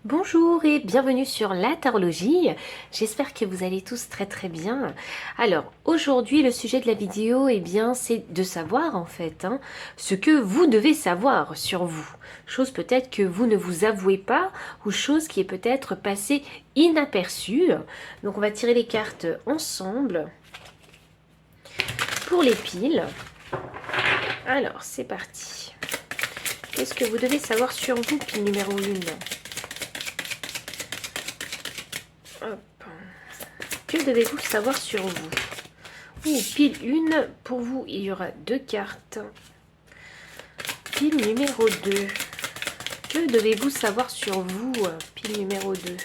Bonjour et bienvenue sur la tarologie. J'espère que vous allez tous très bien. Alors aujourd'hui le sujet de la vidéo c'est de savoir ce que vous devez savoir sur vous. Chose peut-être que vous ne vous avouez pas ou chose qui est peut-être passée inaperçue. Donc on va tirer les cartes ensemble pour les piles. Alors c'est parti. Qu'est-ce que vous devez savoir sur vous, pile numéro 1? Hop. Que devez-vous savoir sur vous? Pile 1, pour vous, il y aura 2 cartes. Pile numéro 2. Que devez-vous savoir sur vous? Pile numéro 2.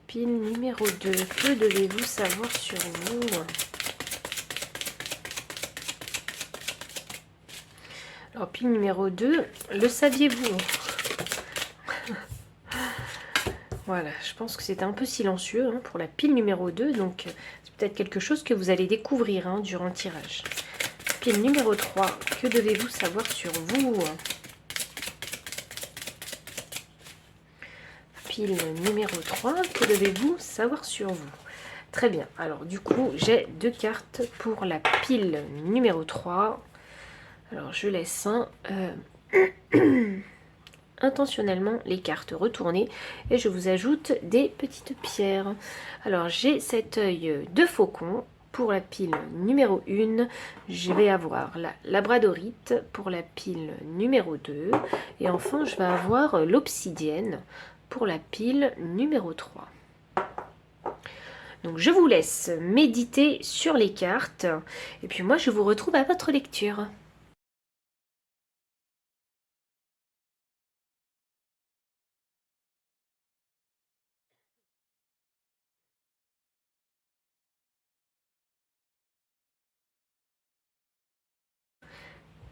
Pile numéro 2. Que devez-vous savoir sur vous? Alors, pile numéro 2, le saviez-vous? Voilà, je pense que c'était un peu silencieux pour la pile numéro 2, donc c'est peut-être quelque chose que vous allez découvrir durant le tirage. Pile numéro 3, que devez-vous savoir sur vous? Pile numéro 3, que devez-vous savoir sur vous? Très bien, alors du coup j'ai 2 cartes pour la pile numéro 3. Alors je laisse intentionnellement les cartes retournées et je vous ajoute des petites pierres. Alors j'ai cet œil de faucon pour la pile numéro 1, je vais avoir la labradorite pour la pile numéro 2 et enfin je vais avoir l'obsidienne pour la pile numéro 3. Donc je vous laisse méditer sur les cartes et puis moi je vous retrouve à votre lecture.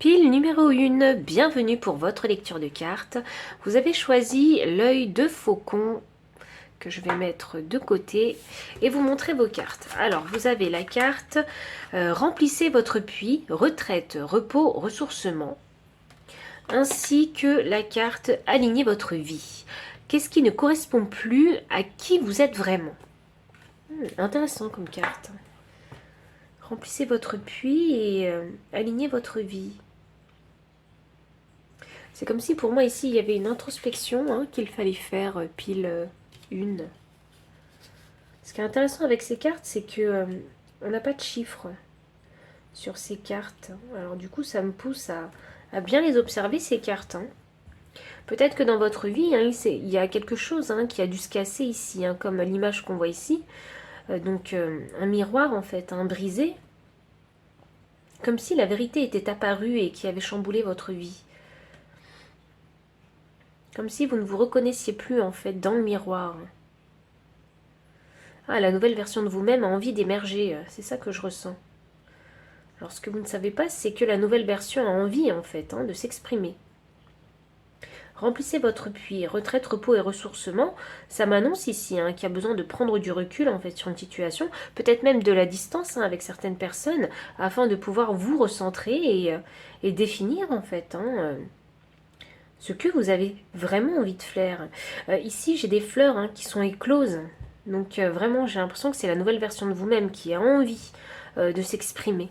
Pile numéro 1, bienvenue pour votre lecture de cartes. Vous avez choisi l'œil de faucon que je vais mettre de côté et vous montrer vos cartes. Alors vous avez la carte remplissez votre puits, retraite, repos, ressourcement, ainsi que la carte alignez votre vie. Qu'est-ce qui ne correspond plus à qui vous êtes vraiment? Intéressant comme carte. Remplissez votre puits et alignez votre vie. C'est comme si pour moi ici il y avait une introspection qu'il fallait faire pile 1. Ce qui est intéressant avec ces cartes, c'est que on n'a pas de chiffres sur ces cartes. Alors du coup ça me pousse à bien les observer ces cartes. Peut-être que dans votre vie il y a quelque chose qui a dû se casser ici, comme l'image qu'on voit ici. Donc un miroir en fait, brisé. Comme si la vérité était apparue et qui avait chamboulé votre vie. Comme si vous ne vous reconnaissiez plus en fait dans le miroir. Ah, la nouvelle version de vous-même a envie d'émerger, c'est ça que je ressens. Alors ce que vous ne savez pas, c'est que la nouvelle version a envie en fait de s'exprimer. Remplissez votre puits, retraite, repos et ressourcement. Ça m'annonce ici qu'il y a besoin de prendre du recul en fait sur une situation, peut-être même de la distance avec certaines personnes, afin de pouvoir vous recentrer et définir en fait ce que vous avez vraiment envie de faire. Ici, j'ai des fleurs qui sont écloses. Donc vraiment, j'ai l'impression que c'est la nouvelle version de vous-même qui a envie de s'exprimer.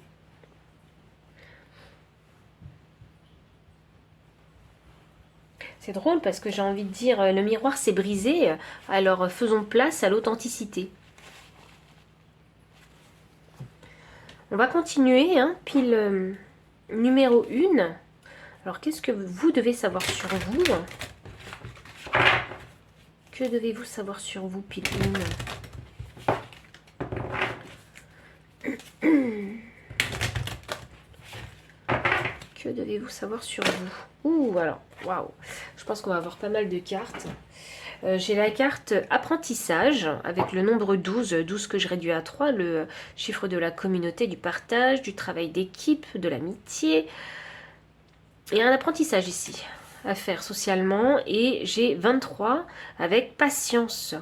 C'est drôle parce que j'ai envie de dire, le miroir s'est brisé, alors faisons place à l'authenticité. On va continuer, pile numéro 1. Alors qu'est-ce que vous devez savoir sur vous? Que devez-vous savoir sur vous, pile 1? Que devez-vous savoir sur vous? Ouh, alors, waouh. Je pense qu'on va avoir pas mal de cartes. J'ai la carte apprentissage avec le nombre 12, 12 que je réduis à 3, le chiffre de la communauté, du partage, du travail d'équipe, de l'amitié. Il y a un apprentissage ici à faire socialement et j'ai 23 avec patience.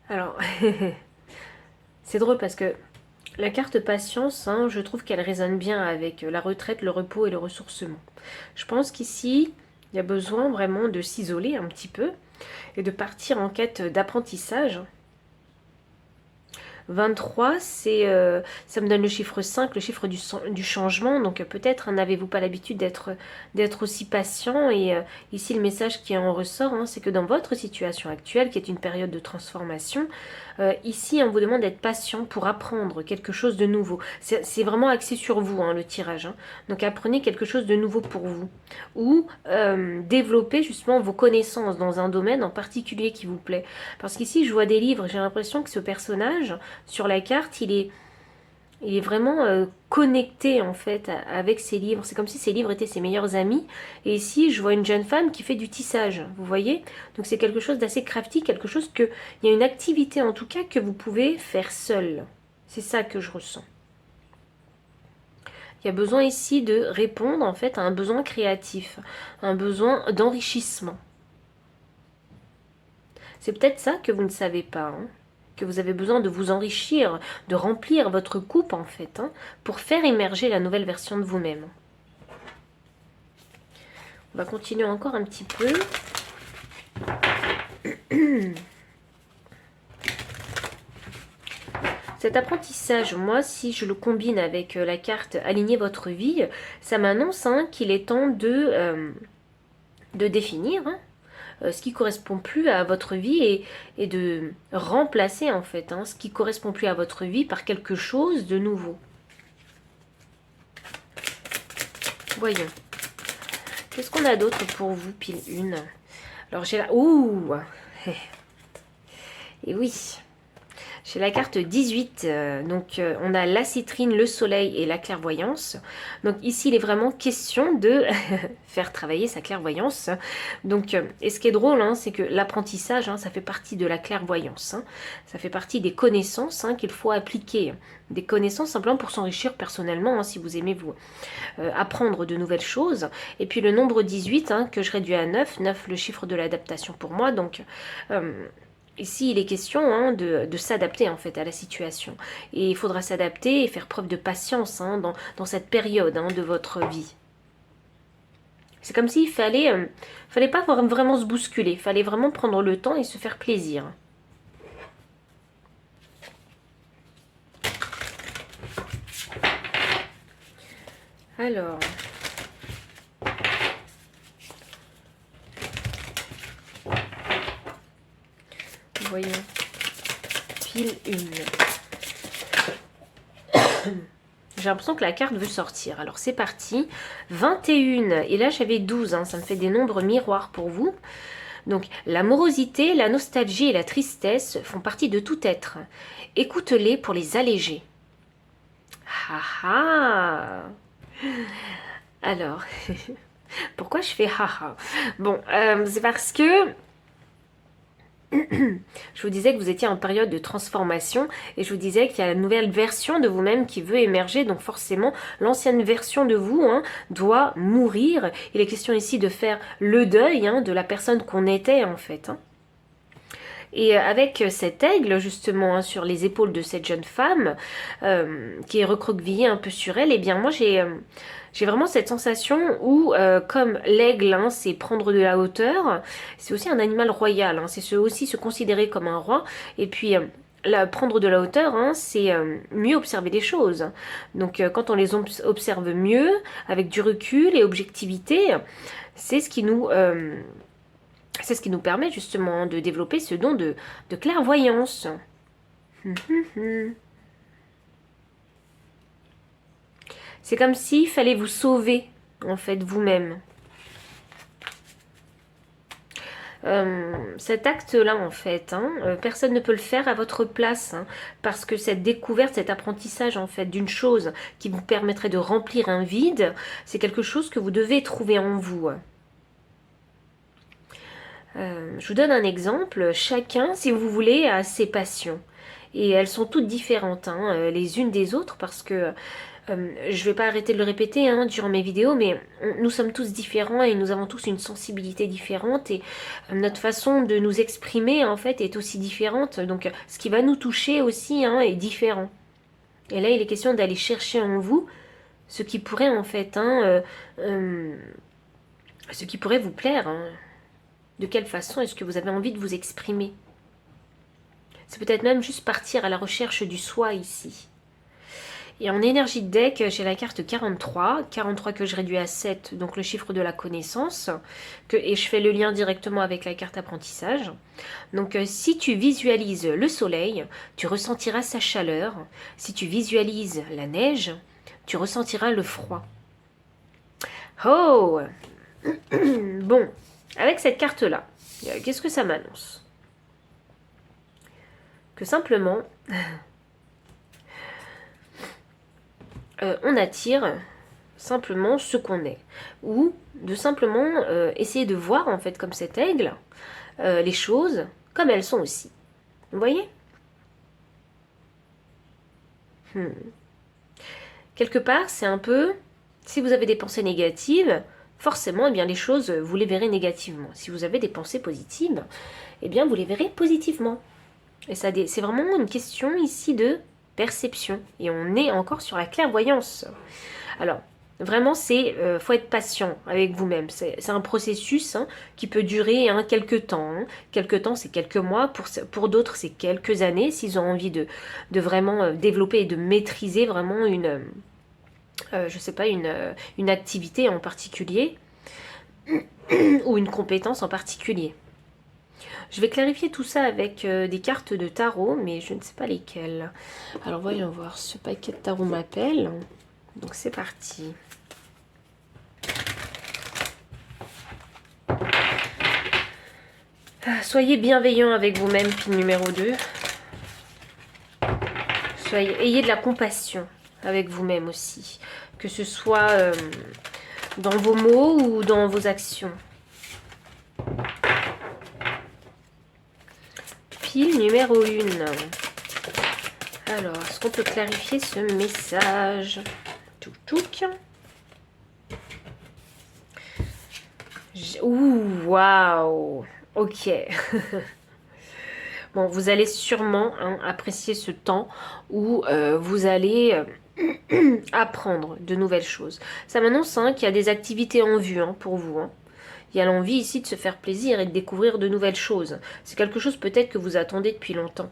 Alors, c'est drôle parce que La carte patience, hein, je trouve qu'elle résonne bien avec la retraite, le repos et le ressourcement. Je pense qu'ici, il y a besoin vraiment de s'isoler un petit peu et de partir en quête d'apprentissage. 23, ça me donne le chiffre 5, le chiffre du changement. Donc peut-être n'avez-vous pas l'habitude d'être aussi patient. Et ici, le message qui en ressort, hein, c'est que dans votre situation actuelle, qui est une période de transformation, ici, on vous demande d'être patient pour apprendre quelque chose de nouveau. C'est vraiment axé sur vous, hein, le tirage. Hein. Donc apprenez quelque chose de nouveau pour vous. Ou développez justement vos connaissances dans un domaine en particulier qui vous plaît. Parce qu'ici, je vois des livres, j'ai l'impression que ce personnage, sur la carte, il est vraiment connecté en fait avec ses livres. C'est comme si ses livres étaient ses meilleurs amis. Et ici, je vois une jeune femme qui fait du tissage, vous voyez. Donc c'est quelque chose d'assez crafty, quelque chose que... Il y a une activité en tout cas que vous pouvez faire seul. C'est ça que je ressens. Il y a besoin ici de répondre en fait à un besoin créatif, un besoin d'enrichissement. C'est peut-être ça que vous ne savez pas, hein, que vous avez besoin de vous enrichir, de remplir votre coupe en fait, hein, pour faire émerger la nouvelle version de vous-même. On va continuer encore un petit peu. Cet apprentissage, moi, si je le combine avec la carte « Aligner votre vie », ça m'annonce hein, qu'il est temps de définir hein, ce qui correspond plus à votre vie et de remplacer en fait hein, ce qui correspond plus à votre vie par quelque chose de nouveau. Voyons. Qu'est-ce qu'on a d'autre pour vous, pile 1? Alors j'ai la... Ouh. Et oui. J'ai la carte 18, donc on a la citrine, le soleil et la clairvoyance. Donc ici, il est vraiment question de faire travailler sa clairvoyance. Donc, et ce qui est drôle, hein, c'est que l'apprentissage, hein, ça fait partie de la clairvoyance. Hein. Ça fait partie des connaissances hein, qu'il faut appliquer. Des connaissances simplement pour s'enrichir personnellement, hein, si vous aimez vous apprendre de nouvelles choses. Et puis le nombre 18, hein, que je réduis à 9, 9 le chiffre de l'adaptation pour moi, donc... Ici, il est question hein, de s'adapter en fait à la situation. Et il faudra s'adapter et faire preuve de patience hein, dans cette période hein, de votre vie. C'est comme s'il fallait pas vraiment se bousculer. Il fallait vraiment prendre le temps et se faire plaisir. Alors... Voyons. Pile 1. J'ai l'impression que la carte veut sortir. Alors c'est parti. 21. Et là j'avais 12. Hein, ça me fait des nombres miroirs pour vous. Donc l'amorosité, la nostalgie et la tristesse font partie de tout être. Écoute-les pour les alléger. Ha ha. Alors, pourquoi je fais haha? Bon, c'est parce que... Je vous disais que vous étiez en période de transformation et je vous disais qu'il y a la nouvelle version de vous-même qui veut émerger, donc forcément l'ancienne version de vous hein, doit mourir. Il est question ici de faire le deuil hein, de la personne qu'on était en fait. Hein. Et avec cet aigle justement hein, sur les épaules de cette jeune femme qui est recroquevillée un peu sur elle, et eh bien moi j'ai vraiment cette sensation où, comme l'aigle, hein, c'est prendre de la hauteur, c'est aussi un animal royal, hein, c'est aussi se considérer comme un roi, et puis prendre de la hauteur, hein, c'est mieux observer les choses. Donc quand on les observe mieux, avec du recul et objectivité, c'est ce qui nous permet justement de développer ce don de clairvoyance. C'est comme s'il fallait vous sauver, en fait, vous-même. Cet acte-là, en fait, hein, personne ne peut le faire à votre place, hein, parce que cette découverte, cet apprentissage, en fait, d'une chose qui vous permettrait de remplir un vide, c'est quelque chose que vous devez trouver en vous. Je vous donne un exemple. Chacun, si vous voulez, a ses passions. Et elles sont toutes différentes, hein, les unes des autres, parce que je ne vais pas arrêter de le répéter hein, durant mes vidéos, mais nous sommes tous différents et nous avons tous une sensibilité différente et notre façon de nous exprimer en fait est aussi différente. Donc ce qui va nous toucher aussi hein, est différent. Et là, il est question d'aller chercher en vous ce qui pourrait en fait, ce qui pourrait vous plaire. Hein. De quelle façon est-ce que vous avez envie de vous exprimer? C'est peut-être même juste partir à la recherche du soi ici. Et en énergie de deck, j'ai la carte 43. 43 que je réduis à 7, donc le chiffre de la connaissance. Et je fais le lien directement avec la carte apprentissage. Donc si tu visualises le soleil, tu ressentiras sa chaleur. Si tu visualises la neige, tu ressentiras le froid. Oh bon, avec cette carte-là, qu'est-ce que ça m'annonce? Que simplement, on attire simplement ce qu'on est. Ou de simplement essayer de voir, en fait, comme cet aigle, les choses comme elles sont aussi. Vous voyez? Quelque part, c'est un peu, si vous avez des pensées négatives, forcément, eh bien, les choses, vous les verrez négativement. Si vous avez des pensées positives, eh bien, vous les verrez positivement. Et ça, c'est vraiment une question ici de perception. Et on est encore sur la clairvoyance. Alors, vraiment, faut être patient avec vous-même. C'est un processus qui peut durer quelques temps. Quelques temps, c'est quelques mois. Pour d'autres, c'est quelques années, s'ils ont envie de vraiment développer et de maîtriser vraiment je sais pas, une activité en particulier ou une compétence en particulier. Je vais clarifier tout ça avec des cartes de tarot, mais je ne sais pas lesquelles. Alors voyons voir, ce paquet de tarot m'appelle. Donc c'est parti. Soyez bienveillant avec vous-même, pile numéro 2. Ayez de la compassion avec vous-même aussi. Que ce soit dans vos mots ou dans vos actions. Pile numéro 1. Alors, est-ce qu'on peut clarifier ce message? Touc. Ouh, waouh. Ok. Bon, vous allez sûrement apprécier ce temps où vous allez apprendre de nouvelles choses. Ça m'annonce qu'il y a des activités en vue pour vous. Il y a l'envie ici de se faire plaisir et de découvrir de nouvelles choses. C'est quelque chose peut-être que vous attendez depuis longtemps.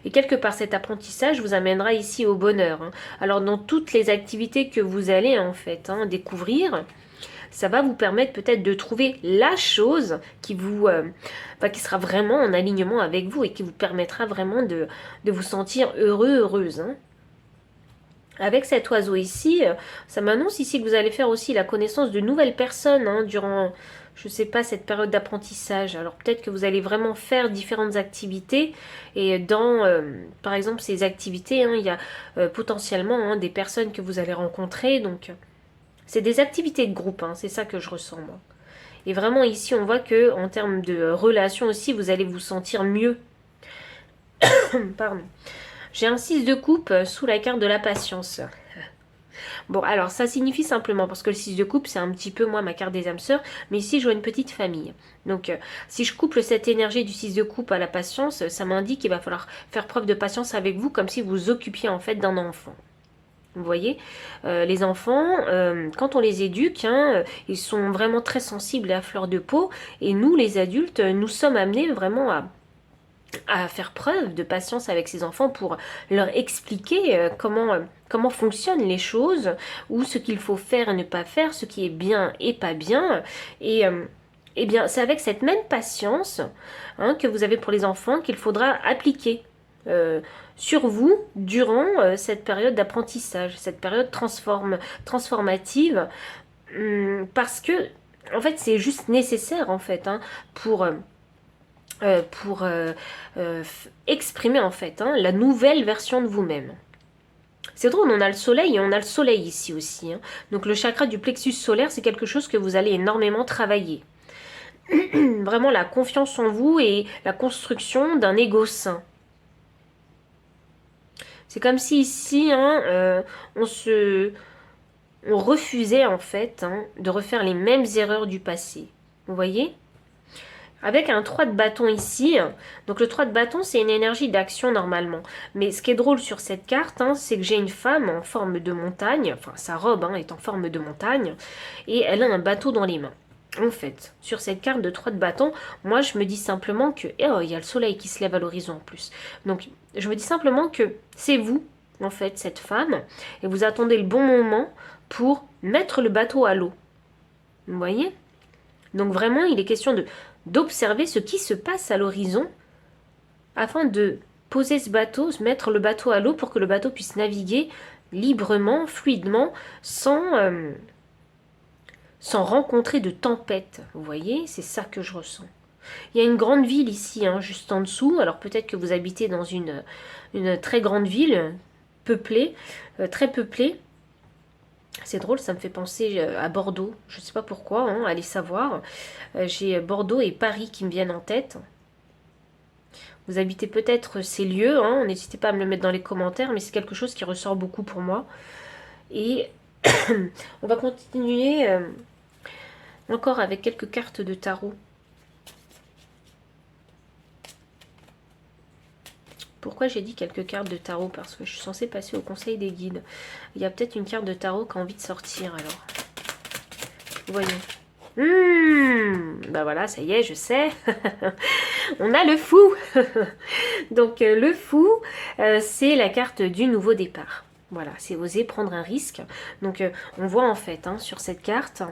Et quelque part, cet apprentissage vous amènera ici au bonheur. Alors, dans toutes les activités que vous allez en fait découvrir, ça va vous permettre peut-être de trouver la chose qui qui sera vraiment en alignement avec vous et qui vous permettra vraiment de vous sentir heureux, heureuse. Avec cet oiseau ici, ça m'annonce ici que vous allez faire aussi la connaissance de nouvelles personnes durant, je ne sais pas, cette période d'apprentissage. Alors peut-être que vous allez vraiment faire différentes activités et dans, par exemple, ces activités, il y a potentiellement des personnes que vous allez rencontrer. Donc, c'est des activités de groupe, c'est ça que je ressens moi. Et vraiment ici, on voit que en termes de relations aussi, vous allez vous sentir mieux. Pardon. J'ai un 6 de coupe sous la carte de la patience. Bon, alors ça signifie simplement, parce que le 6 de coupe, c'est un petit peu, moi, ma carte des âmes sœurs, mais ici, je vois une petite famille. Donc, si je couple cette énergie du 6 de coupe à la patience, ça m'indique qu'il va falloir faire preuve de patience avec vous, comme si vous vous occupiez, en fait, d'un enfant. Vous voyez, les enfants, quand on les éduque, ils sont vraiment très sensibles et à fleur de peau, et nous, les adultes, nous sommes amenés vraiment à faire preuve de patience avec ces enfants pour leur expliquer comment fonctionnent les choses, ou ce qu'il faut faire et ne pas faire, ce qui est bien et pas bien. Et eh bien, c'est avec cette même patience que vous avez pour les enfants qu'il faudra appliquer sur vous durant cette période d'apprentissage, cette période transformative, parce que en fait c'est juste nécessaire en fait pour exprimer en fait la nouvelle version de vous-même. C'est drôle, on a le soleil et on a le soleil ici aussi. Donc le chakra du plexus solaire, c'est quelque chose que vous allez énormément travailler. Vraiment la confiance en vous et la construction d'un ego sain. C'est comme si ici, on refusait en fait de refaire les mêmes erreurs du passé. Vous voyez ? avec un 3 de bâton ici. Donc le 3 de bâton, c'est une énergie d'action normalement. Mais ce qui est drôle sur cette carte, hein, c'est que j'ai une femme en forme de montagne, enfin sa robe hein, est en forme de montagne, et elle a un bateau dans les mains. En fait, sur cette carte de 3 de bâton, moi je me dis simplement que... Oh, il y a le soleil qui se lève à l'horizon en plus. Donc je me dis simplement que c'est vous, en fait, cette femme, et vous attendez le bon moment pour mettre le bateau à l'eau. Vous voyez? Donc vraiment, il est question d'observer ce qui se passe à l'horizon afin de poser ce bateau, mettre le bateau à l'eau pour que le bateau puisse naviguer librement, fluidement, sans rencontrer de tempête. Vous voyez, c'est ça que je ressens. Il y a une grande ville ici, hein, juste en dessous. Alors peut-être que vous habitez dans une très grande ville, peuplée, très peuplée. C'est drôle, ça me fait penser à Bordeaux. Je ne sais pas pourquoi, hein, allez savoir. J'ai Bordeaux et Paris qui me viennent en tête. Vous habitez peut-être ces lieux, hein, n'hésitez pas à me le mettre dans les commentaires, mais c'est quelque chose qui ressort beaucoup pour moi. Et on va continuer encore avec quelques cartes de tarot. Pourquoi j'ai dit quelques cartes de tarot? Parce que je suis censée passer au conseil des guides. Il y a peut-être une carte de tarot qui a envie de sortir alors. Voyons. Bah voilà, ça y est, je sais. On a le fou. Donc le fou, c'est la carte du nouveau départ. Voilà, c'est oser prendre un risque. Donc on voit en fait hein, sur cette carte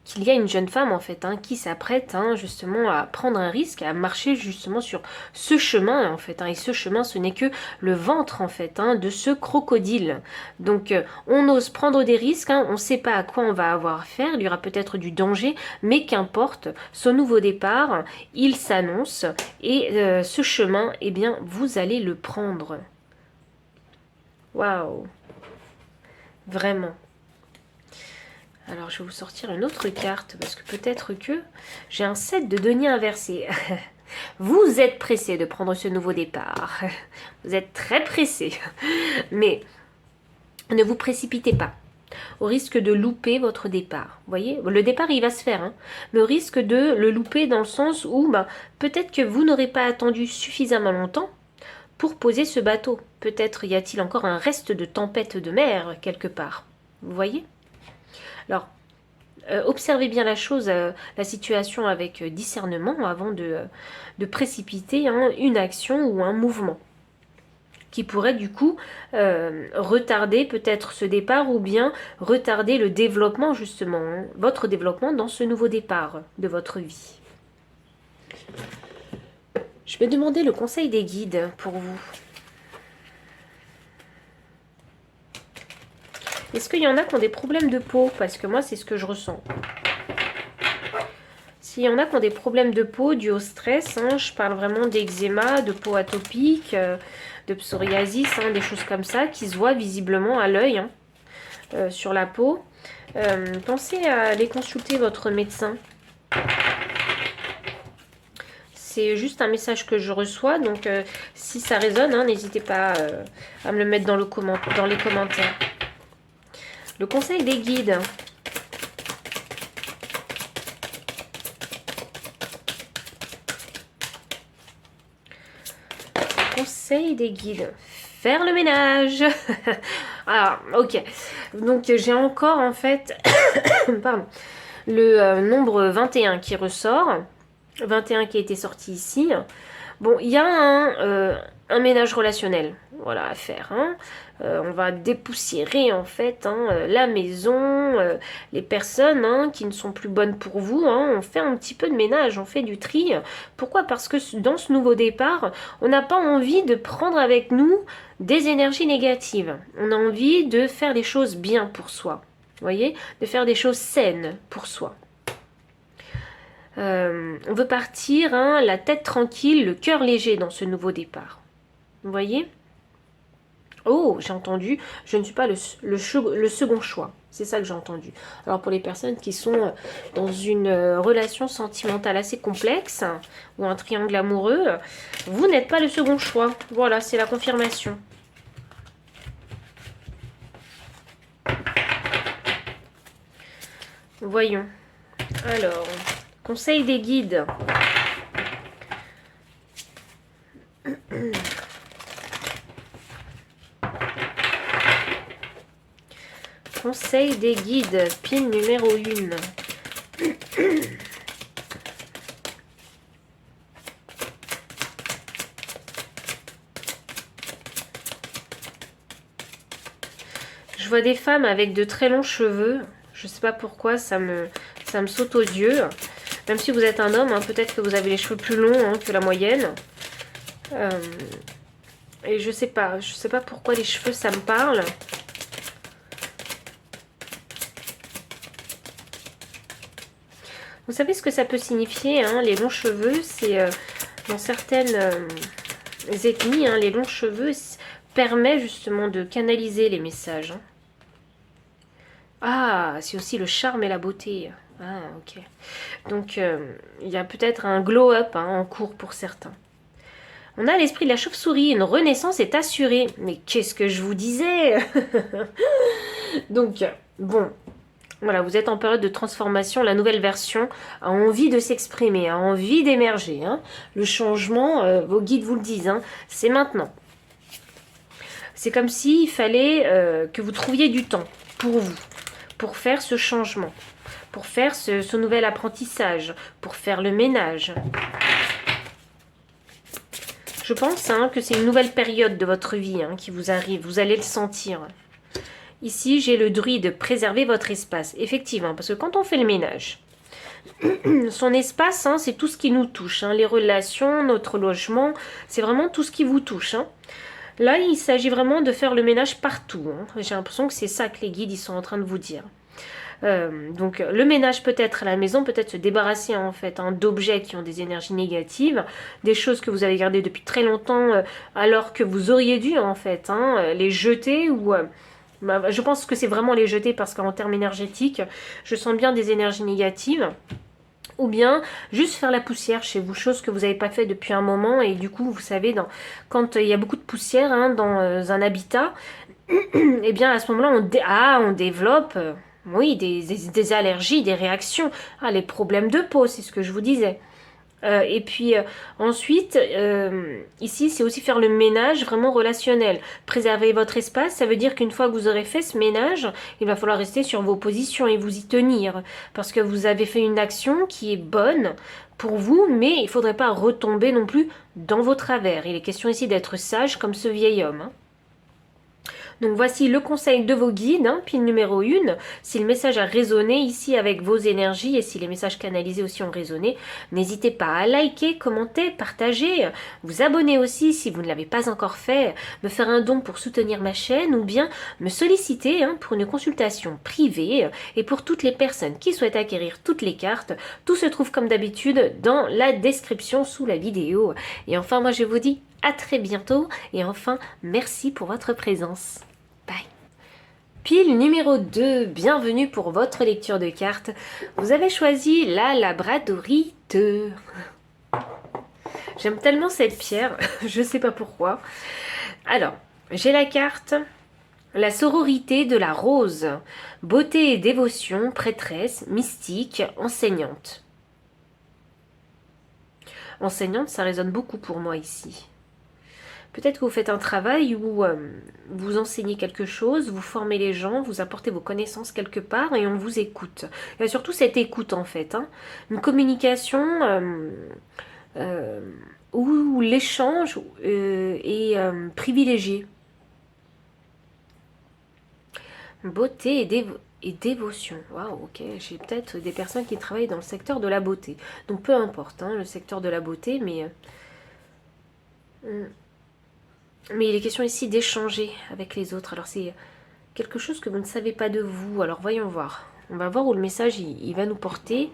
qu'il y a une jeune femme en fait hein, qui s'apprête hein, justement à prendre un risque, à marcher justement sur ce chemin en fait. Hein, et ce chemin, ce n'est que le ventre en fait hein, de ce crocodile. Donc on ose prendre des risques, hein, on ne sait pas à quoi on va avoir affaire, il y aura peut-être du danger, mais qu'importe, ce nouveau départ, il s'annonce et ce chemin, eh bien, vous allez le prendre. Waouh! Vraiment. Alors, je vais vous sortir une autre carte, parce que peut-être que j'ai un 7 de denier inversé. Vous êtes pressé de prendre ce nouveau départ. Vous êtes très pressé. Mais ne vous précipitez pas, au risque de louper votre départ. Vous voyez, le départ, il va se faire, hein, mais au risque de le louper dans le sens où peut-être que vous n'aurez pas attendu suffisamment longtemps pour poser ce bateau. Peut-être y a-t-il encore un reste de tempête de mer quelque part. Vous voyez? Alors, observez bien la chose, la situation avec discernement avant de précipiter hein, une action ou un mouvement qui pourrait du coup retarder peut-être ce départ ou bien retarder le développement justement, hein, votre développement dans ce nouveau départ de votre vie. Je vais demander le conseil des guides pour vous. Est-ce qu'il y en a qui ont des problèmes de peau? Parce que moi, c'est ce que je ressens. S'il y en a qui ont des problèmes de peau dus au stress, hein, je parle vraiment d'eczéma, de peau atopique, de psoriasis, hein, des choses comme ça, qui se voient visiblement à l'œil hein, sur la peau. Pensez à aller consulter votre médecin. C'est juste un message que je reçois, donc si ça résonne, hein, n'hésitez pas à me le mettre dans les commentaires. Le conseil des guides. Conseil des guides. Faire le ménage. Alors, ok. Donc, j'ai encore, en fait, pardon, le nombre 21 qui ressort. 21 qui a été sorti ici. Bon, il y a un ménage relationnel, voilà, à faire. Hein. On va dépoussiérer en fait hein, la maison, les personnes hein, qui ne sont plus bonnes pour vous. Hein. On fait un petit peu de ménage, on fait du tri. Pourquoi? Parce que dans ce nouveau départ, on n'a pas envie de prendre avec nous des énergies négatives. On a envie de faire des choses bien pour soi. Vous voyez? De faire des choses saines pour soi. On veut partir, hein, la tête tranquille, le cœur léger dans ce nouveau départ. Vous voyez? Oh, j'ai entendu, je ne suis pas le second choix. C'est ça que j'ai entendu. Alors pour les personnes qui sont dans une relation sentimentale assez complexe, ou un triangle amoureux, vous n'êtes pas le second choix. Voilà, c'est la confirmation. Voyons. Alors... Conseil des guides. Conseil des guides, pile numéro 1. Je vois des femmes avec de très longs cheveux. Je ne sais pas pourquoi, ça me saute aux yeux. Même si vous êtes un homme, hein, peut-être que vous avez les cheveux plus longs hein, que la moyenne. Et je sais pas pourquoi les cheveux, ça me parle. Vous savez ce que ça peut signifier, hein, les longs cheveux, c'est dans certaines ethnies, hein, les longs cheveux permettent justement de canaliser les messages. Hein. Ah, c'est aussi le charme et la beauté. Ah, ok. Donc, il y a peut-être un glow-up hein, en cours pour certains. On a l'esprit de la chauve-souris, une renaissance est assurée. Mais qu'est-ce que je vous disais? Donc, bon, voilà, vous êtes en période de transformation, la nouvelle version a envie de s'exprimer, a envie d'émerger. Hein. Le changement, vos guides vous le disent, hein, c'est maintenant. C'est comme s'il fallait que vous trouviez du temps pour vous, pour faire ce changement, pour faire ce nouvel apprentissage, pour faire le ménage. Je pense hein, que c'est une nouvelle période de votre vie hein, qui vous arrive, vous allez le sentir. Ici, j'ai le druide, préserver votre espace. Effectivement, parce que quand on fait le ménage, son espace, hein, c'est tout ce qui nous touche. Hein, les relations, notre logement, c'est vraiment tout ce qui vous touche. Hein. Là, il s'agit vraiment de faire le ménage partout. Hein. J'ai l'impression que c'est ça que les guides ils sont en train de vous dire. Donc le ménage peut-être à la maison, peut-être se débarrasser en fait hein, d'objets qui ont des énergies négatives, des choses que vous avez gardées depuis très longtemps alors que vous auriez dû en fait hein, les jeter ou... je pense que c'est vraiment les jeter parce qu'en termes énergétiques, je sens bien des énergies négatives. Ou bien juste faire la poussière chez vous, chose que vous n'avez pas fait depuis un moment. Et du coup, vous savez, quand il y a beaucoup de poussière hein, dans un habitat, et bien à ce moment-là, on développe oui, des allergies, des réactions. Ah, les problèmes de peau, c'est ce que je vous disais. Et puis ensuite, ici, c'est aussi faire le ménage vraiment relationnel. Préserver votre espace, ça veut dire qu'une fois que vous aurez fait ce ménage, il va falloir rester sur vos positions et vous y tenir. Parce que vous avez fait une action qui est bonne pour vous, mais il ne faudrait pas retomber non plus dans vos travers. Il est question ici d'être sage comme ce vieil homme. Hein. Donc voici le conseil de vos guides, hein, pile numéro 1. Si le message a résonné ici avec vos énergies et si les messages canalisés aussi ont résonné, n'hésitez pas à liker, commenter, partager, vous abonner aussi si vous ne l'avez pas encore fait, me faire un don pour soutenir ma chaîne ou bien me solliciter hein, pour une consultation privée. Et pour toutes les personnes qui souhaitent acquérir toutes les cartes, tout se trouve comme d'habitude dans la description sous la vidéo. Et enfin, moi je vous dis à très bientôt et enfin, merci pour votre présence. Bye. Pile numéro 2, bienvenue pour votre lecture de cartes. Vous avez choisi la labradorite. J'aime tellement cette pierre, je ne sais pas pourquoi. Alors, j'ai la carte la sororité de la rose. Beauté et dévotion, prêtresse, mystique, enseignante. Enseignante, ça résonne beaucoup pour moi ici. Peut-être que vous faites un travail où vous enseignez quelque chose, vous formez les gens, vous apportez vos connaissances quelque part et on vous écoute. Il y a surtout cette écoute en fait. Hein. Une communication où l'échange est privilégié. Beauté et dévotion. Waouh, ok. J'ai peut-être des personnes qui travaillent dans le secteur de la beauté. Donc peu importe, hein, le secteur de la beauté, mais il est question ici d'échanger avec les autres. Alors c'est quelque chose que vous ne savez pas de vous. Alors voyons voir. On va voir où le message il va nous porter.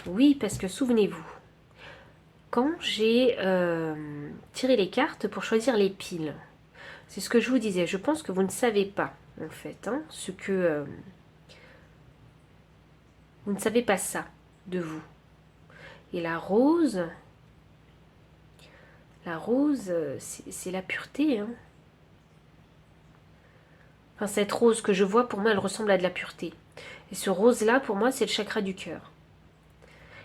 Oui, parce que souvenez-vous, quand j'ai tiré les cartes pour choisir les piles, c'est ce que je vous disais. Je pense que vous ne savez pas, en fait, hein, ce que... vous ne savez pas ça de vous. Et la rose, c'est la pureté. Hein. Enfin, cette rose que je vois, pour moi, elle ressemble à de la pureté. Et ce rose-là, pour moi, c'est le chakra du cœur.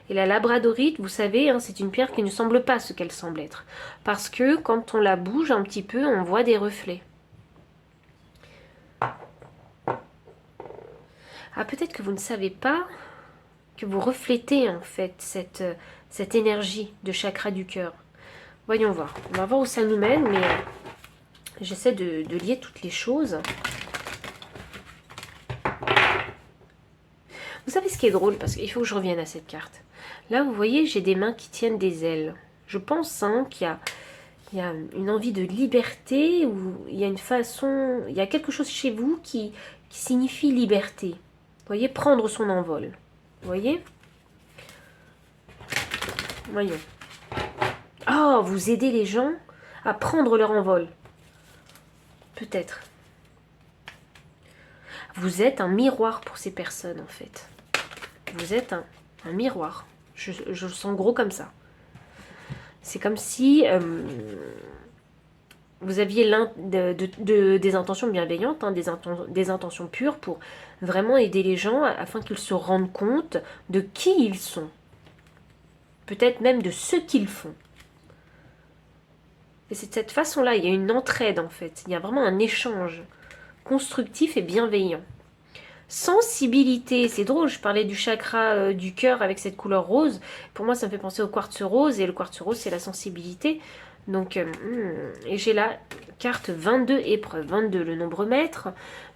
Et la labradorite, vous savez, hein, c'est une pierre qui ne semble pas ce qu'elle semble être. Parce que quand on la bouge un petit peu, on voit des reflets. Ah, peut-être que vous ne savez pas que vous reflétez en fait cette énergie de chakra du cœur. Voyons voir. On va voir où ça nous mène, mais j'essaie de lier toutes les choses. Vous savez ce qui est drôle, parce qu'il faut que je revienne à cette carte. Là, vous voyez, j'ai des mains qui tiennent des ailes. Je pense hein, qu'il y a une envie de liberté, ou il y a une façon, il y a quelque chose chez vous qui signifie liberté. Vous voyez, prendre son envol. Vous voyez? Voyons. Oh, vous aidez les gens à prendre leur envol. Peut-être. Vous êtes un miroir pour ces personnes, en fait. Vous êtes un miroir. Je le sens gros comme ça. C'est comme si vous aviez des intentions bienveillantes, hein, des intentions pures pour vraiment aider les gens afin qu'ils se rendent compte de qui ils sont. Peut-être même de ce qu'ils font. Et c'est de cette façon-là, il y a une entraide en fait. Il y a vraiment un échange constructif et bienveillant. Sensibilité, c'est drôle, je parlais du chakra du cœur avec cette couleur rose. Pour moi, ça me fait penser au quartz rose, et le quartz rose, c'est la sensibilité. Donc, et j'ai la carte 22 épreuves, 22 le nombre maître.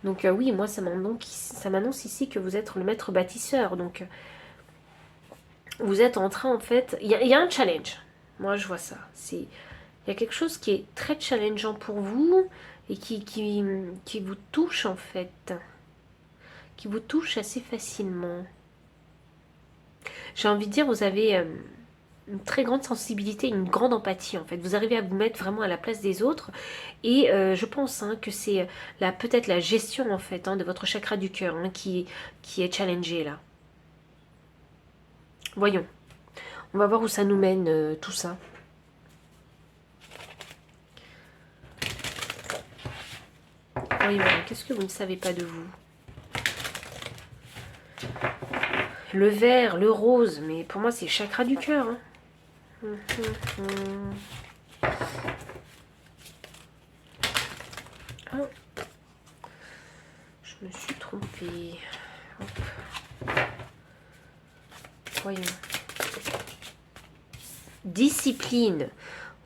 Donc oui, moi, ça m'annonce ici que vous êtes le maître bâtisseur. Donc, vous êtes en train, en fait, il y a un challenge. Moi, je vois ça. Il y a quelque chose qui est très challengeant pour vous et qui vous touche, en fait. Qui vous touche assez facilement. J'ai envie de dire, vous avez une très grande sensibilité, une grande empathie en fait. Vous arrivez à vous mettre vraiment à la place des autres. Et je pense hein, que c'est peut-être la gestion en fait hein, de votre chakra du cœur hein, qui est challengée là. Voyons. On va voir où ça nous mène tout ça. Voyons, qu'est-ce que vous ne savez pas de vous? Le vert, le rose, mais pour moi c'est chakra du cœur. Hein. Oh. Je me suis trompée. Hop. Voyons. Discipline.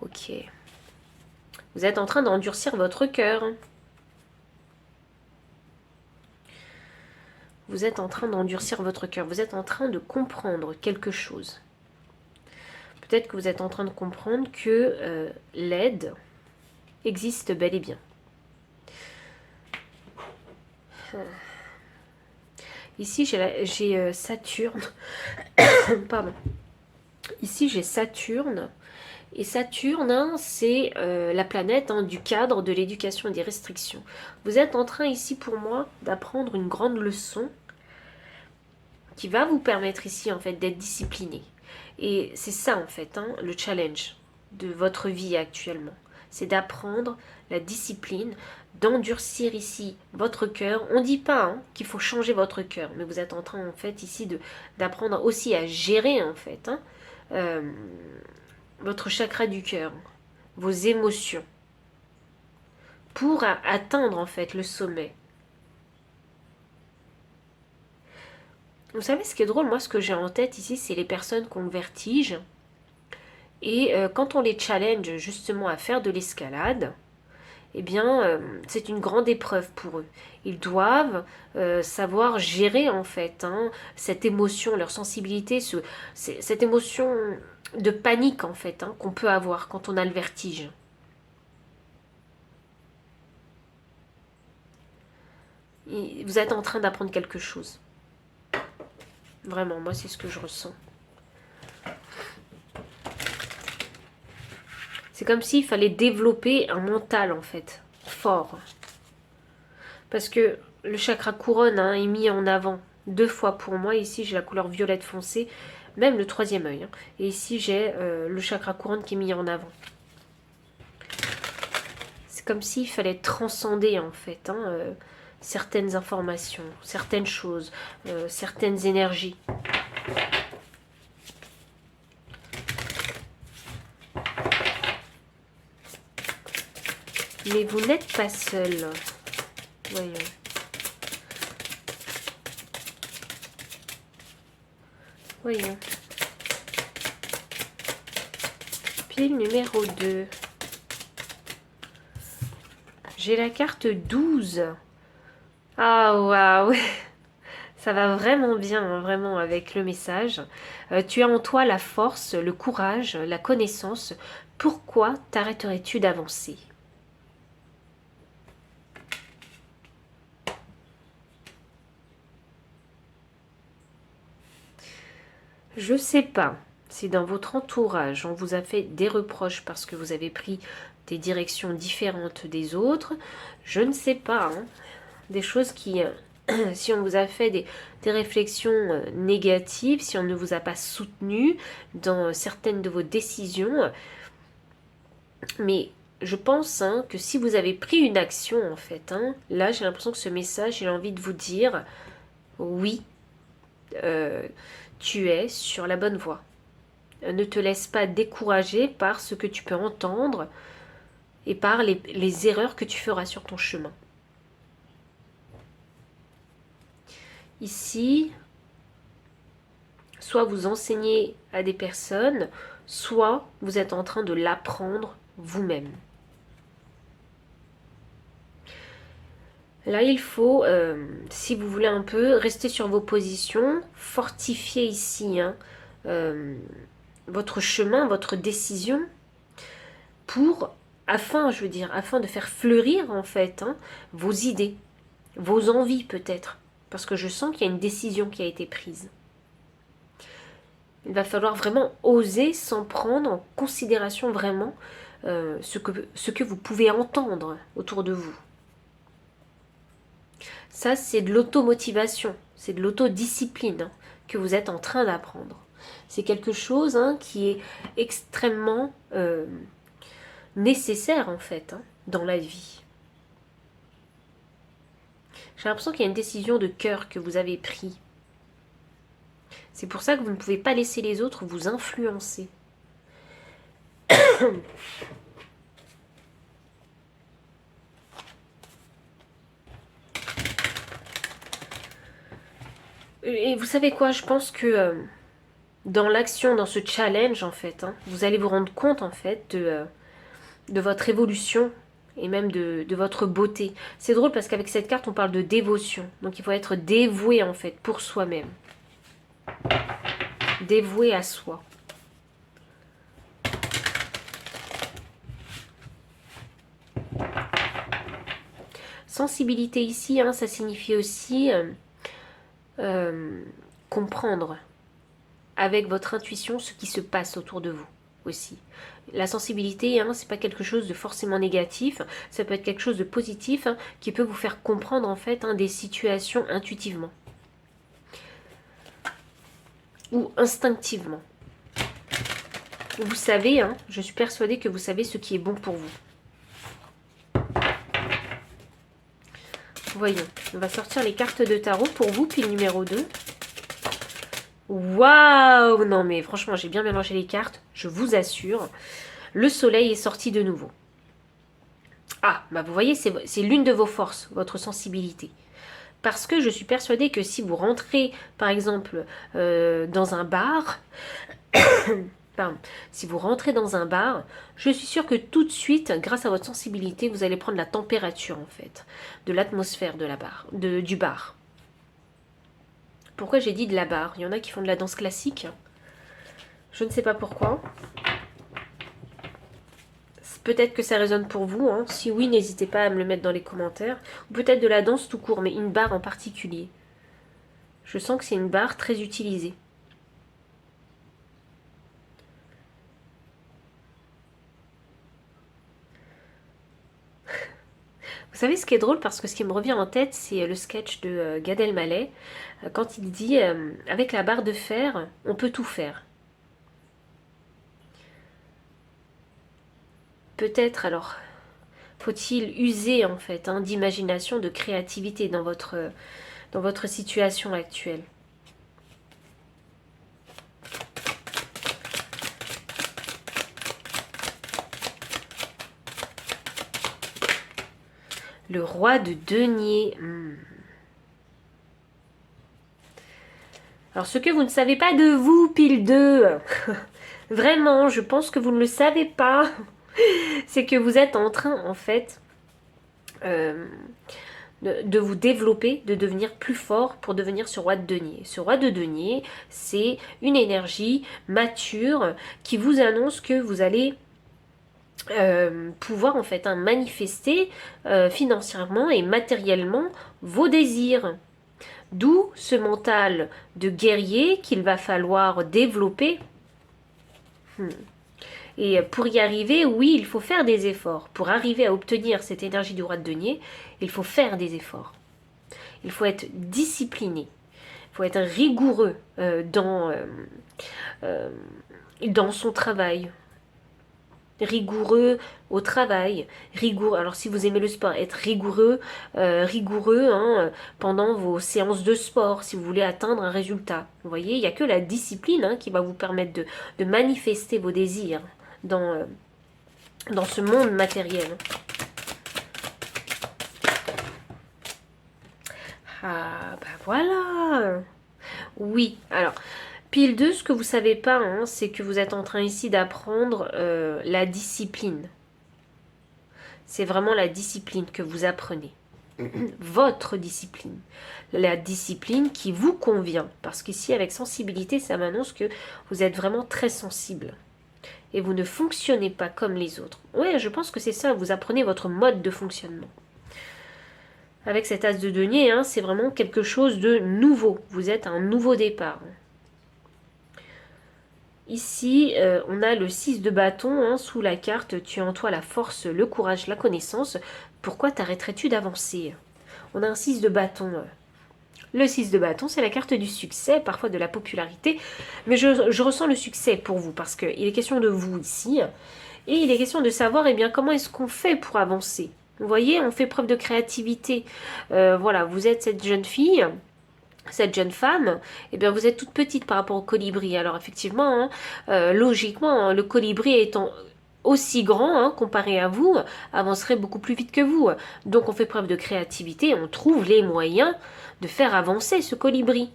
Ok. Vous êtes en train d'endurcir votre cœur. Vous êtes en train d'endurcir votre cœur. Vous êtes en train de comprendre quelque chose. Peut-être que vous êtes en train de comprendre que l'aide existe bel et bien. Ici, j'ai Saturne. Pardon. Ici, j'ai Saturne. Et Saturne, hein, c'est la planète hein, du cadre, de l'éducation et des restrictions. Vous êtes en train ici, pour moi, d'apprendre une grande leçon qui va vous permettre ici, en fait, d'être discipliné. Et c'est ça, en fait, hein, le challenge de votre vie actuellement. C'est d'apprendre la discipline, d'endurcir ici votre cœur. On ne dit pas hein, qu'il faut changer votre cœur, mais vous êtes en train, en fait, ici, d'apprendre aussi à gérer, en fait, hein, votre chakra du cœur, vos émotions, pour atteindre, en fait, le sommet. Vous savez, ce qui est drôle, moi, ce que j'ai en tête ici, c'est les personnes qui ont le vertige. Et quand on les challenge, justement, à faire de l'escalade, eh bien, c'est une grande épreuve pour eux. Ils doivent savoir gérer, en fait, hein, cette émotion, leur sensibilité, cette émotion de panique, en fait, hein, qu'on peut avoir quand on a le vertige. Et vous êtes en train d'apprendre quelque chose. Vraiment, moi, c'est ce que je ressens. C'est comme s'il fallait développer un mental, en fait, fort. Parce que le chakra couronne hein, est mis en avant 2 fois pour moi. Ici, j'ai la couleur violette foncé, même le 3e œil. Hein. Et ici, j'ai le chakra couronne qui est mis en avant. comme s'il fallait transcender en fait certaines informations, certaines choses, certaines énergies. Mais vous n'êtes pas seul. Voyons. Voyons. Pile numéro 2. J'ai la carte 12. Ah, waouh. Ça va vraiment bien, hein, vraiment, avec le message. Tu as en toi la force, le courage, la connaissance. Pourquoi t'arrêterais-tu d'avancer? Je sais pas si dans votre entourage, on vous a fait des reproches parce que vous avez pris des directions différentes des autres. Je ne sais pas, hein. Des choses qui... si on vous a fait des réflexions négatives, si on ne vous a pas soutenu dans certaines de vos décisions. Mais je pense que si vous avez pris une action, en fait, là j'ai l'impression que ce message, il a envie de vous dire, oui, tu es sur la bonne voie. Ne te laisse pas décourager par ce que tu peux entendre et par les erreurs que tu feras sur ton chemin. Ici, soit vous enseignez à des personnes, soit vous êtes en train de l'apprendre vous-même. Là, il faut, si vous voulez un peu, rester sur vos positions, fortifier ici votre chemin, votre décision, afin de faire fleurir en fait vos idées, vos envies peut-être, parce que je sens qu'il y a une décision qui a été prise. Il va falloir vraiment oser sans prendre en considération vraiment ce que vous pouvez entendre autour de vous. Ça, c'est de l'automotivation, c'est de l'autodiscipline que vous êtes en train d'apprendre. C'est quelque chose qui est extrêmement nécessaire en fait dans la vie. J'ai l'impression qu'il y a une décision de cœur que vous avez prise. C'est pour ça que vous ne pouvez pas laisser les autres vous influencer. Et vous savez quoi, je pense que dans l'action, dans ce challenge en fait, vous allez vous rendre compte en fait de votre évolution et même de votre beauté. C'est drôle parce qu'avec cette carte, on parle de dévotion. Donc il faut être dévoué en fait pour soi-même. Dévoué à soi. Sensibilité ici, ça signifie aussi comprendre avec votre intuition ce qui se passe autour de vous aussi. La sensibilité, c'est pas quelque chose de forcément négatif, ça peut être quelque chose de positif qui peut vous faire comprendre en fait des situations intuitivement ou instinctivement. Vous savez, je suis persuadée que vous savez ce qui est bon pour vous. Voyons, on va sortir les cartes de tarot pour vous, puis le numéro 2. Waouh! Non mais franchement, j'ai bien mélangé les cartes, je vous assure. Le soleil est sorti de nouveau. Ah, bah vous voyez, c'est l'une de vos forces, votre sensibilité. Parce que je suis persuadée que si vous rentrez, par exemple, dans un bar... Pardon, si vous rentrez dans un bar, je suis sûre que tout de suite, grâce à votre sensibilité, vous allez prendre la température, en fait, de l'atmosphère du bar. Pourquoi j'ai dit de la bar? Il y en a qui font de la danse classique. Je ne sais pas pourquoi. Peut-être que ça résonne pour vous. Si oui, n'hésitez pas à me le mettre dans les commentaires. Ou peut-être de la danse tout court, mais une barre en particulier. Je sens que c'est une barre très utilisée. Vous savez ce qui est drôle, parce que ce qui me revient en tête, c'est le sketch de Gad Elmaleh, quand il dit « Avec la barre de fer, on peut tout faire ». Peut-être alors, Faut-il user en fait d'imagination, de créativité dans votre situation actuelle? Le roi de denier. Alors, ce que vous ne savez pas de vous, pile 2, vraiment, je pense que vous ne le savez pas, c'est que vous êtes en train, en fait, de vous développer, de devenir plus fort pour devenir ce roi de denier. Ce roi de denier, c'est une énergie mature qui vous annonce que vous allez pouvoir en fait manifester financièrement et matériellement vos désirs. D'où ce mental de guerrier qu'il va falloir développer. Et pour y arriver, oui, il faut faire des efforts. Pour arriver à obtenir cette énergie du roi de denier, il faut faire des efforts. Il faut être discipliné. Il faut être rigoureux dans son travail. Rigoureux au travail, rigoureux. Alors si vous aimez le sport, être rigoureux, pendant vos séances de sport, si vous voulez atteindre un résultat. Vous voyez, il n'y a que la discipline qui va vous permettre de manifester vos désirs dans ce monde matériel. Ah, bah voilà. Oui, alors... Pile 2, ce que vous ne savez pas, c'est que vous êtes en train ici d'apprendre la discipline. C'est vraiment la discipline que vous apprenez. Votre discipline. La discipline qui vous convient. Parce qu'ici, avec sensibilité, ça m'annonce que vous êtes vraiment très sensible. Et vous ne fonctionnez pas comme les autres. Oui, je pense que c'est ça, vous apprenez votre mode de fonctionnement. Avec cet as de denier, c'est vraiment quelque chose de nouveau. Vous êtes à un nouveau départ. Ici, on a le 6 de bâton sous la carte. Tu as en toi la force, le courage, la connaissance. Pourquoi t'arrêterais-tu d'avancer? On a un 6 de bâton. Le 6 de bâton, c'est la carte du succès, parfois de la popularité. Mais je ressens le succès pour vous, parce qu'il est question de vous ici. Et il est question de savoir comment est-ce qu'on fait pour avancer. Vous voyez, on fait preuve de créativité. Voilà, vous êtes cette jeune fille... Cette jeune femme, vous êtes toute petite par rapport au colibri. Alors effectivement, logiquement, le colibri étant aussi grand comparé à vous, avancerait beaucoup plus vite que vous. Donc on fait preuve de créativité, on trouve les moyens de faire avancer ce colibri.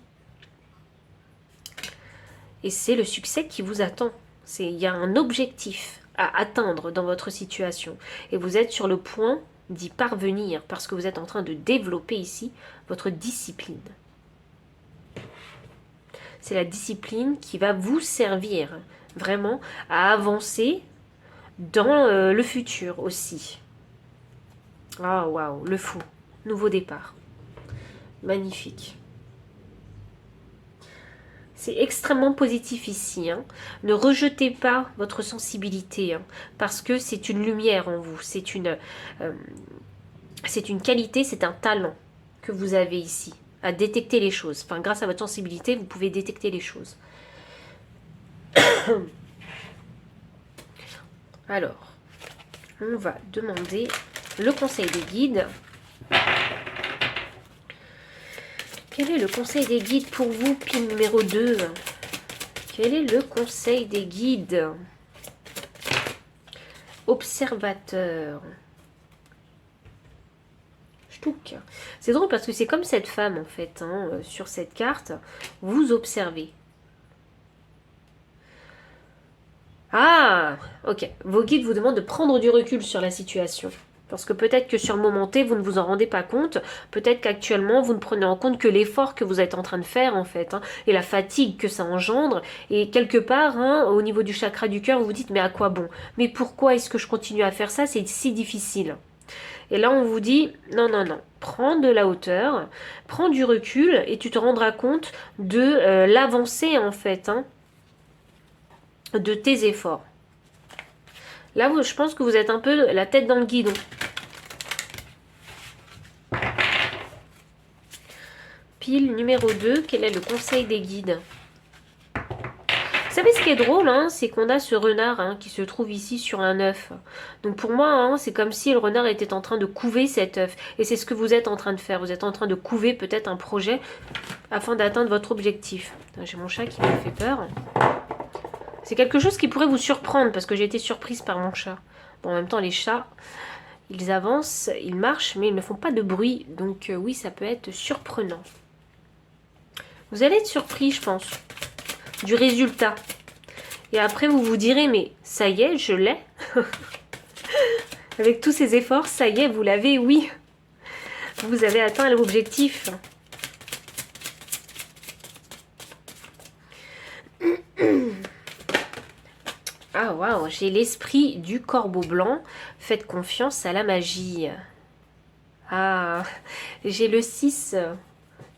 Et c'est le succès qui vous attend. Il y a un objectif à atteindre dans votre situation. Et vous êtes sur le point d'y parvenir parce que vous êtes en train de développer ici votre discipline. C'est la discipline qui va vous servir vraiment à avancer dans le futur aussi. Ah waouh, le fou, nouveau départ. Magnifique. C'est extrêmement positif ici. Ne rejetez pas votre sensibilité parce que c'est une lumière en vous. C'est une qualité, c'est un talent que vous avez ici. À détecter les choses. Enfin, grâce à votre sensibilité, vous pouvez détecter les choses. Alors, on va demander le conseil des guides. Quel est le conseil des guides pour vous, pile numéro 2? Quel est le conseil des guides? Observateur. C'est drôle parce que c'est comme cette femme en fait, sur cette carte, vous observez. Ah, ok. Vos guides vous demandent de prendre du recul sur la situation. Parce que peut-être que sur le moment T, vous ne vous en rendez pas compte. Peut-être qu'actuellement, vous ne prenez en compte que l'effort que vous êtes en train de faire, en fait. Et la fatigue que ça engendre. Et quelque part, au niveau du chakra du cœur, vous vous dites, mais à quoi bon? Mais pourquoi est-ce que je continue à faire ça? C'est si difficile. Et là, on vous dit, non, non, non, prends de la hauteur, prends du recul et tu te rendras compte de l'avancée, en fait, de tes efforts. Là, je pense que vous êtes un peu la tête dans le guidon. Pile numéro 2, quel est le conseil des guides? Vous savez ce qui est drôle, hein, c'est qu'on a ce renard hein, qui se trouve ici sur un œuf. Donc pour moi, hein, c'est comme si le renard était en train de couver cet œuf. Et c'est ce que vous êtes en train de faire. Vous êtes en train de couver peut-être un projet afin d'atteindre votre objectif. J'ai mon chat qui me fait peur. C'est quelque chose qui pourrait vous surprendre parce que j'ai été surprise par mon chat. Bon, en même temps, les chats, ils avancent, ils marchent, mais ils ne font pas de bruit. Donc oui, ça peut être surprenant. Vous allez être surpris, je pense, du résultat. Et après, vous vous direz, mais ça y est, je l'ai. Avec tous ces efforts, ça y est, vous l'avez, oui. Vous avez atteint l'objectif. Ah, waouh, j'ai l'esprit du corbeau blanc. Faites confiance à la magie. Ah, j'ai le 6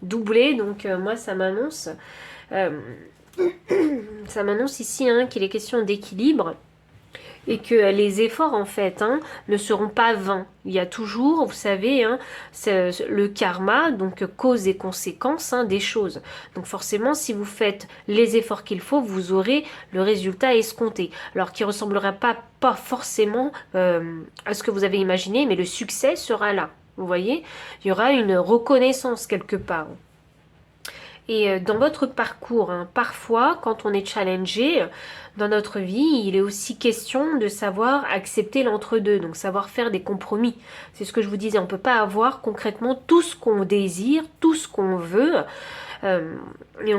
doublé, donc moi, ça m'annonce... ça m'annonce ici hein, qu'il est question d'équilibre et que les efforts en fait hein, ne seront pas vains. Il y a toujours, vous savez, hein, le karma, donc cause et conséquence hein, des choses. Donc forcément, si vous faites les efforts qu'il faut, vous aurez le résultat escompté. Alors qui ne ressemblera pas forcément à ce que vous avez imaginé, mais le succès sera là. Vous voyez, il y aura une reconnaissance quelque part. Et dans votre parcours, hein, parfois, quand on est challengé dans notre vie, il est aussi question de savoir accepter l'entre-deux, donc savoir faire des compromis. C'est ce que je vous disais, on ne peut pas avoir concrètement tout ce qu'on désire, tout ce qu'on veut, et,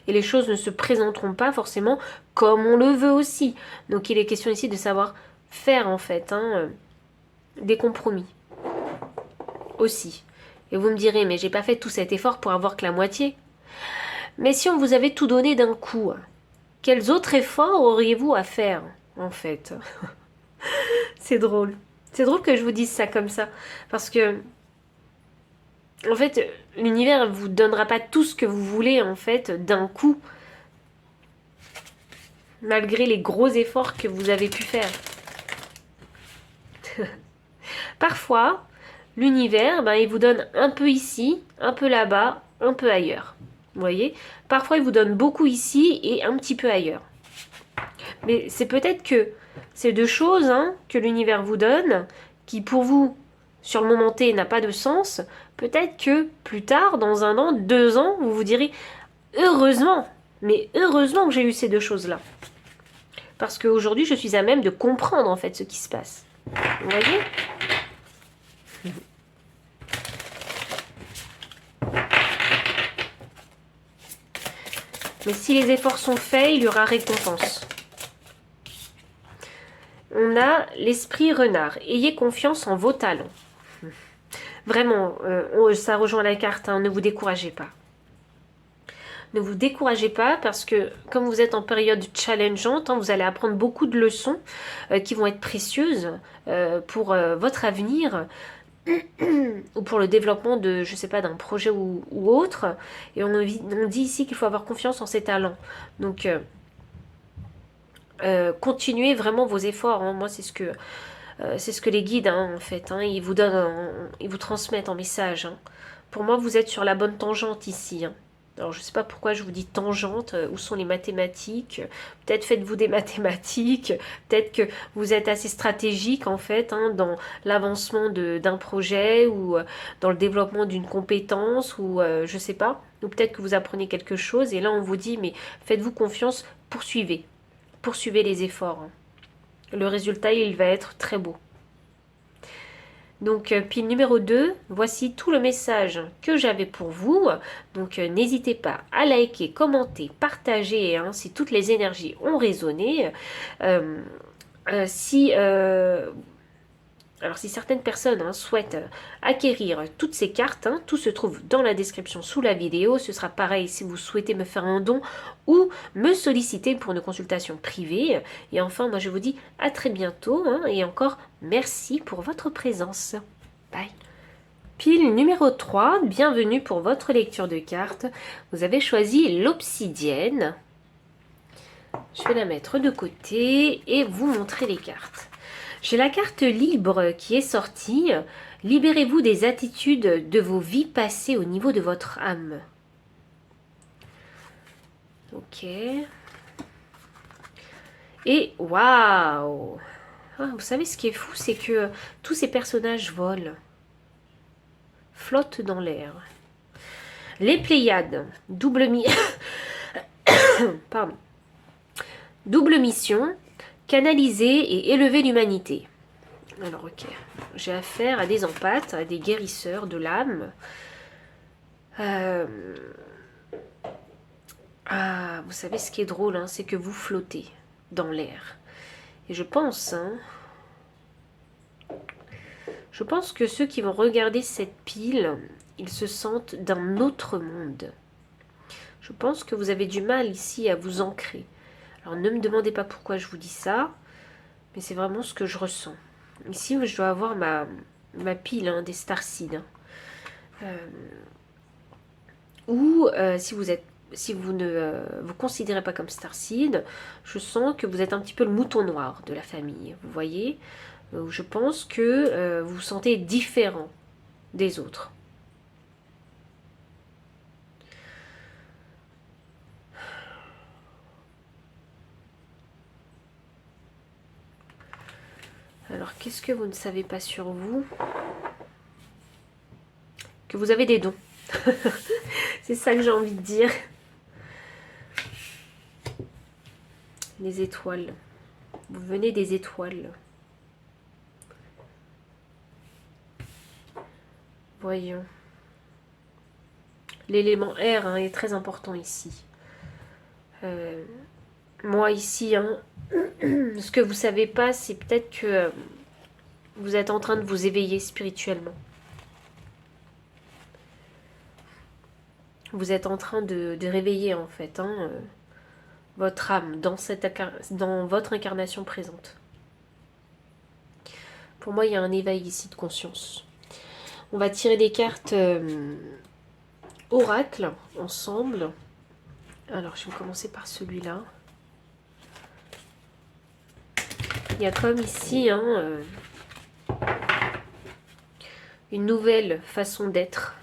et les choses ne se présenteront pas forcément comme on le veut aussi. Donc il est question ici de savoir faire en fait hein, des compromis aussi. Et vous me direz, mais j'ai pas fait tout cet effort pour avoir que la moitié. Mais si on vous avait tout donné d'un coup, quels autres efforts auriez-vous à faire, en fait? C'est drôle. C'est drôle que je vous dise ça comme ça. Parce que, en fait, l'univers ne vous donnera pas tout ce que vous voulez, en fait, d'un coup. Malgré les gros efforts que vous avez pu faire. Parfois... l'univers, ben, il vous donne un peu ici, un peu là-bas, un peu ailleurs. Vous voyez? Parfois, il vous donne beaucoup ici et un petit peu ailleurs. Mais c'est peut-être que ces deux choses hein, que l'univers vous donne, qui pour vous, sur le moment T, n'a pas de sens, peut-être que plus tard, dans 1 an, 2 ans, vous vous direz « Heureusement, mais heureusement que j'ai eu ces deux choses-là. » Parce qu'aujourd'hui, je suis à même de comprendre en fait ce qui se passe. Vous voyez? Mais si les efforts sont faits, il y aura récompense. On a l'esprit renard. Ayez confiance en vos talents. Vraiment, ça rejoint la carte, hein, ne vous découragez pas. Ne vous découragez pas parce que comme vous êtes en période challengeante, hein, vous allez apprendre beaucoup de leçons qui vont être précieuses pour votre avenir. Ou pour le développement de, je sais pas, d'un projet ou autre. Et on dit ici qu'il faut avoir confiance en ses talents. Donc, continuez vraiment vos efforts. Hein. Moi, c'est ce que les guides, hein, en fait, hein, ils vous donnent, ils vous transmettent en message. Hein. Pour moi, vous êtes sur la bonne tangente ici. Hein. Alors, je ne sais pas pourquoi je vous dis tangente, où sont les mathématiques, peut-être faites-vous des mathématiques, peut-être que vous êtes assez stratégique en fait hein, dans l'avancement d'un projet ou dans le développement d'une compétence ou je ne sais pas, ou peut-être que vous apprenez quelque chose et là on vous dit mais faites-vous confiance, poursuivez les efforts. Hein. Le résultat il va être très beau. Donc, pile numéro 2, voici tout le message que j'avais pour vous. Donc, n'hésitez pas à liker, commenter, partager hein, si toutes les énergies ont résonné. Alors, si certaines personnes hein, souhaitent acquérir toutes ces cartes, hein, tout se trouve dans la description sous la vidéo. Ce sera pareil si vous souhaitez me faire un don ou me solliciter pour une consultation privée. Et enfin, moi je vous dis à très bientôt hein, et encore merci pour votre présence. Bye. Pile numéro 3, bienvenue pour votre lecture de cartes. Vous avez choisi l'obsidienne. Je vais la mettre de côté et vous montrer les cartes. J'ai la carte libre qui est sortie. Libérez-vous des attitudes de vos vies passées au niveau de votre âme. Ok. Et waouh! Ah, vous savez ce qui est fou, c'est que tous ces personnages volent, flottent dans l'air. Les Pléiades, Pardon. Double mission, canaliser et élever l'humanité. Alors ok, j'ai affaire à des empathes, à des guérisseurs de l'âme. Ah, vous savez ce qui est drôle, hein, c'est que vous flottez dans l'air. Et je pense que ceux qui vont regarder cette pile, ils se sentent d'un autre monde. Je pense que vous avez du mal ici à vous ancrer. Alors ne me demandez pas pourquoi je vous dis ça, mais c'est vraiment ce que je ressens. Ici, je dois avoir ma pile des starseeds. Ou si vous ne vous considérez pas comme starseed, je sens que vous êtes un petit peu le mouton noir de la famille. Vous voyez, je pense que vous vous sentez différent des autres. Alors, qu'est-ce que vous ne savez pas sur vous? Que vous avez des dons. C'est ça que j'ai envie de dire. Les étoiles. Vous venez des étoiles. Voyons. L'élément R est très important ici. Moi ici, ce que vous savez pas, c'est peut-être que vous êtes en train de vous éveiller spirituellement. Vous êtes en train de réveiller en fait votre âme dans votre incarnation présente. Pour moi, il y a un éveil ici de conscience. On va tirer des cartes oracle ensemble. Alors, je vais commencer par celui-là. Il y a comme ici une nouvelle façon d'être.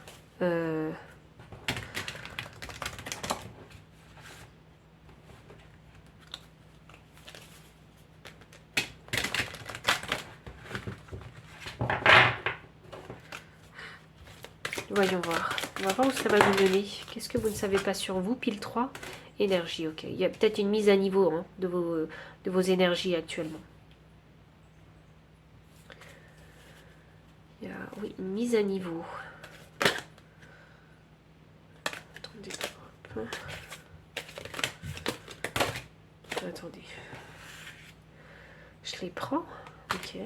Voyons voir. On va voir où ça va vous mener. Qu'est-ce que vous ne savez pas sur vous? Pile 3. Énergie, ok. Il y a peut-être une mise à niveau de vos énergies actuellement. Il y a, oui, une mise à niveau. Attendez. Hop. Attendez. Je les prends. Ok.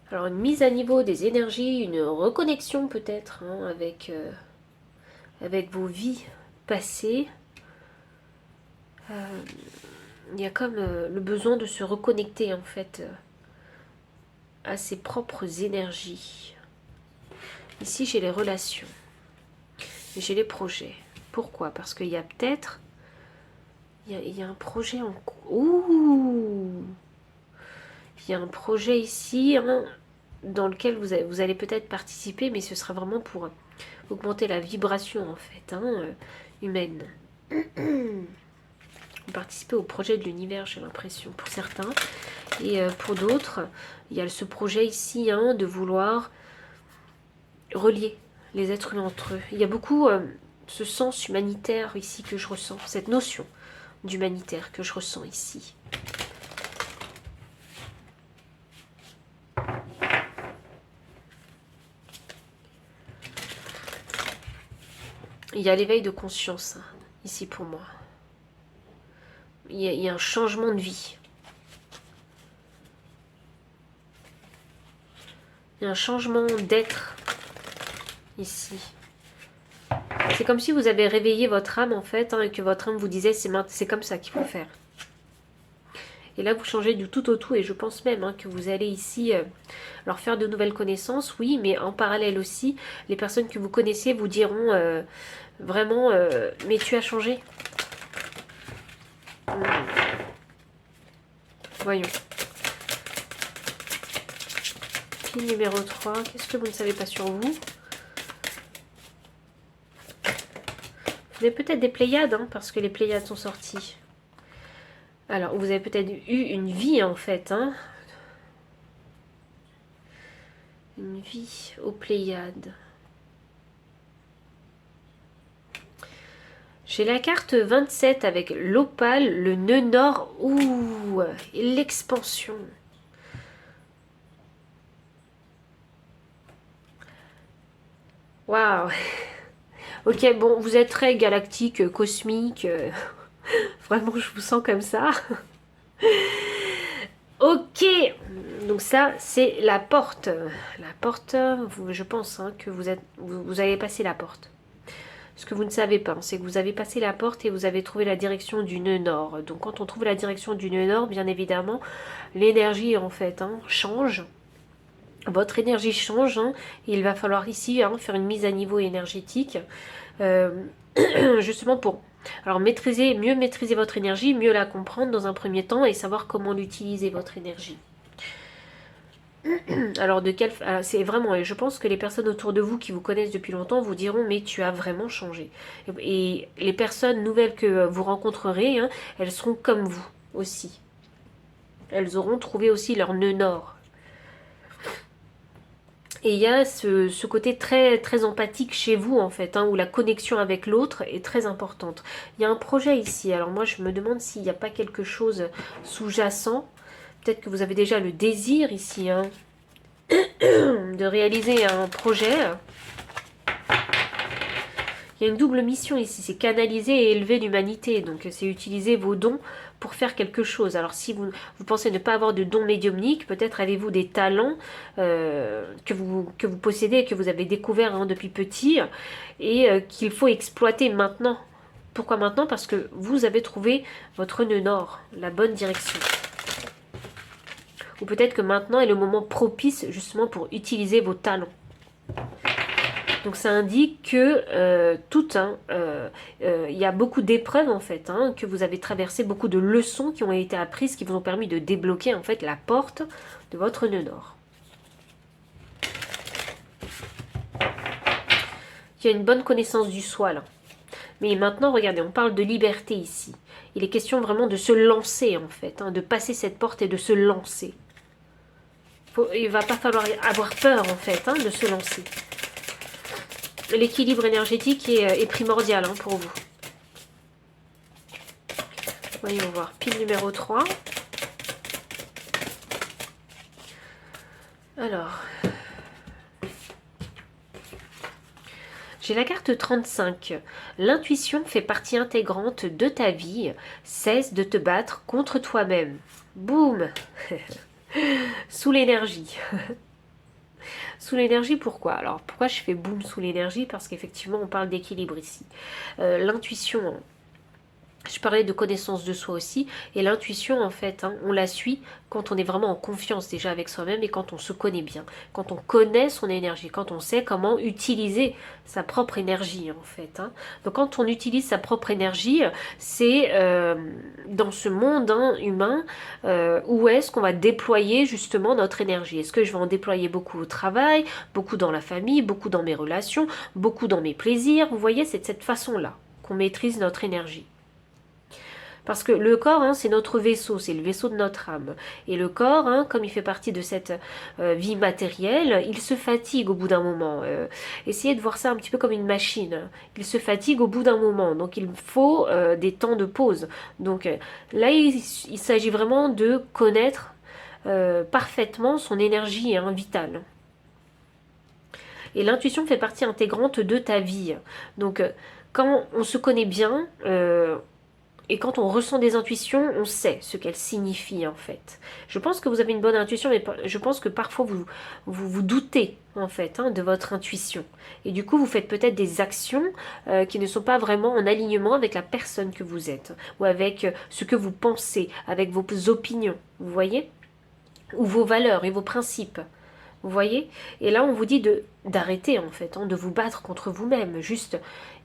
Alors une mise à niveau des énergies, une reconnexion peut-être avec vos vies passées. Il y a comme le besoin de se reconnecter en fait à ses propres énergies. Ici j'ai les relations, j'ai les projets. Pourquoi? Parce qu'il y a peut-être, il y a un projet en cours. Ouh! Il y a un projet ici dans lequel vous allez peut-être participer, mais ce sera vraiment pour augmenter la vibration en fait humaine. Participer au projet de l'univers, j'ai l'impression, pour certains. Et pour d'autres, il y a ce projet ici de vouloir relier les êtres humains entre eux. Il y a beaucoup ce sens humanitaire ici que je ressens, cette notion d'humanitaire que je ressens ici. Il y a l'éveil de conscience ici pour moi. Il y a un changement de vie. Il y a un changement d'être ici. C'est comme si vous avez réveillé votre âme en fait et que votre âme vous disait c'est comme ça qu'il faut faire. Et là vous changez du tout au tout et je pense même que vous allez ici leur faire de nouvelles connaissances, oui, mais en parallèle aussi, les personnes que vous connaissez vous diront vraiment mais tu as changé. Voyons. Pile numéro 3. Qu'est-ce que vous ne savez pas sur vous? Vous avez peut-être des Pléiades, hein, parce que les Pléiades sont sorties. Alors, vous avez peut-être eu une vie, en fait. Hein. Une vie aux Pléiades. J'ai la carte 27 avec l'opale, le nœud nord. Ouh, et l'expansion. Waouh. Ok, bon, vous êtes très galactique, cosmique. Vraiment, je vous sens comme ça. Ok. Donc ça, c'est la porte. La porte, je pense hein, que vous avez passé la porte. Ce que vous ne savez pas, c'est que vous avez passé la porte et vous avez trouvé la direction du nœud nord. Donc quand on trouve la direction du nœud nord, bien évidemment, l'énergie en fait change. Votre énergie change. Hein, et il va falloir ici faire une mise à niveau énergétique. Justement pour mieux maîtriser votre énergie, mieux la comprendre dans un premier temps et savoir comment l'utiliser, votre énergie. Alors c'est vraiment, et je pense que les personnes autour de vous qui vous connaissent depuis longtemps vous diront mais tu as vraiment changé. Et les personnes nouvelles que vous rencontrerez, elles seront comme vous aussi. Elles auront trouvé aussi leur nœud nord. Et il y a ce côté très, très empathique chez vous en fait, où la connexion avec l'autre est très importante. Il y a un projet ici, alors moi je me demande s'il n'y a pas quelque chose sous-jacent. Peut-être que vous avez déjà le désir ici de réaliser un projet. Il y a une double mission ici, c'est canaliser et élever l'humanité. Donc c'est utiliser vos dons pour faire quelque chose. Alors si vous pensez ne pas avoir de dons médiumniques, peut-être avez-vous des talents que vous possédez, que vous avez découverts depuis petit et qu'il faut exploiter maintenant. Pourquoi maintenant? Parce que vous avez trouvé votre nœud nord, la bonne direction. Ou peut-être que maintenant est le moment propice justement pour utiliser vos talents. Donc ça indique que il y a beaucoup d'épreuves en fait, que vous avez traversé, beaucoup de leçons qui ont été apprises, qui vous ont permis de débloquer en fait la porte de votre nœud nord. Il y a une bonne connaissance du soi là. Mais maintenant, regardez, on parle de liberté ici. Il est question vraiment de se lancer en fait, de passer cette porte et de se lancer. Il ne va pas falloir avoir peur en fait de se lancer. L'équilibre énergétique est primordial pour vous. Voyons voir. Pile numéro 3. Alors. J'ai la carte 35. L'intuition fait partie intégrante de ta vie. Cesse de te battre contre toi-même. Boum. Sous l'énergie. Sous l'énergie, pourquoi? Alors, pourquoi je fais boum sous l'énergie? Parce qu'effectivement, on parle d'équilibre ici. L'intuition, je parlais de connaissance de soi aussi, et l'intuition, en fait, on la suit quand on est vraiment en confiance déjà avec soi-même et quand on se connaît bien, quand on connaît son énergie, quand on sait comment utiliser sa propre énergie, en fait. Donc, quand on utilise sa propre énergie, c'est dans ce monde humain, où est-ce qu'on va déployer justement notre énergie? Est-ce que je vais en déployer beaucoup au travail, beaucoup dans la famille, beaucoup dans mes relations, beaucoup dans mes plaisirs? Vous voyez, c'est de cette façon-là qu'on maîtrise notre énergie. Parce que le corps, c'est notre vaisseau, c'est le vaisseau de notre âme. Et le corps, comme il fait partie de cette vie matérielle, il se fatigue au bout d'un moment. Essayez de voir ça un petit peu comme une machine. Il se fatigue au bout d'un moment. Donc il faut des temps de pause. Donc là, il s'agit vraiment de connaître parfaitement son énergie vitale. Et l'intuition fait partie intégrante de ta vie. Donc quand on se connaît bien... et quand on ressent des intuitions, on sait ce qu'elles signifient en fait. Je pense que vous avez une bonne intuition, mais je pense que parfois vous doutez en fait de votre intuition. Et du coup, vous faites peut-être des actions qui ne sont pas vraiment en alignement avec la personne que vous êtes, ou avec ce que vous pensez, avec vos opinions, vous voyez? Ou vos valeurs et vos principes. Vous voyez? Et là, on vous dit d'arrêter, en fait, de vous battre contre vous-même. Juste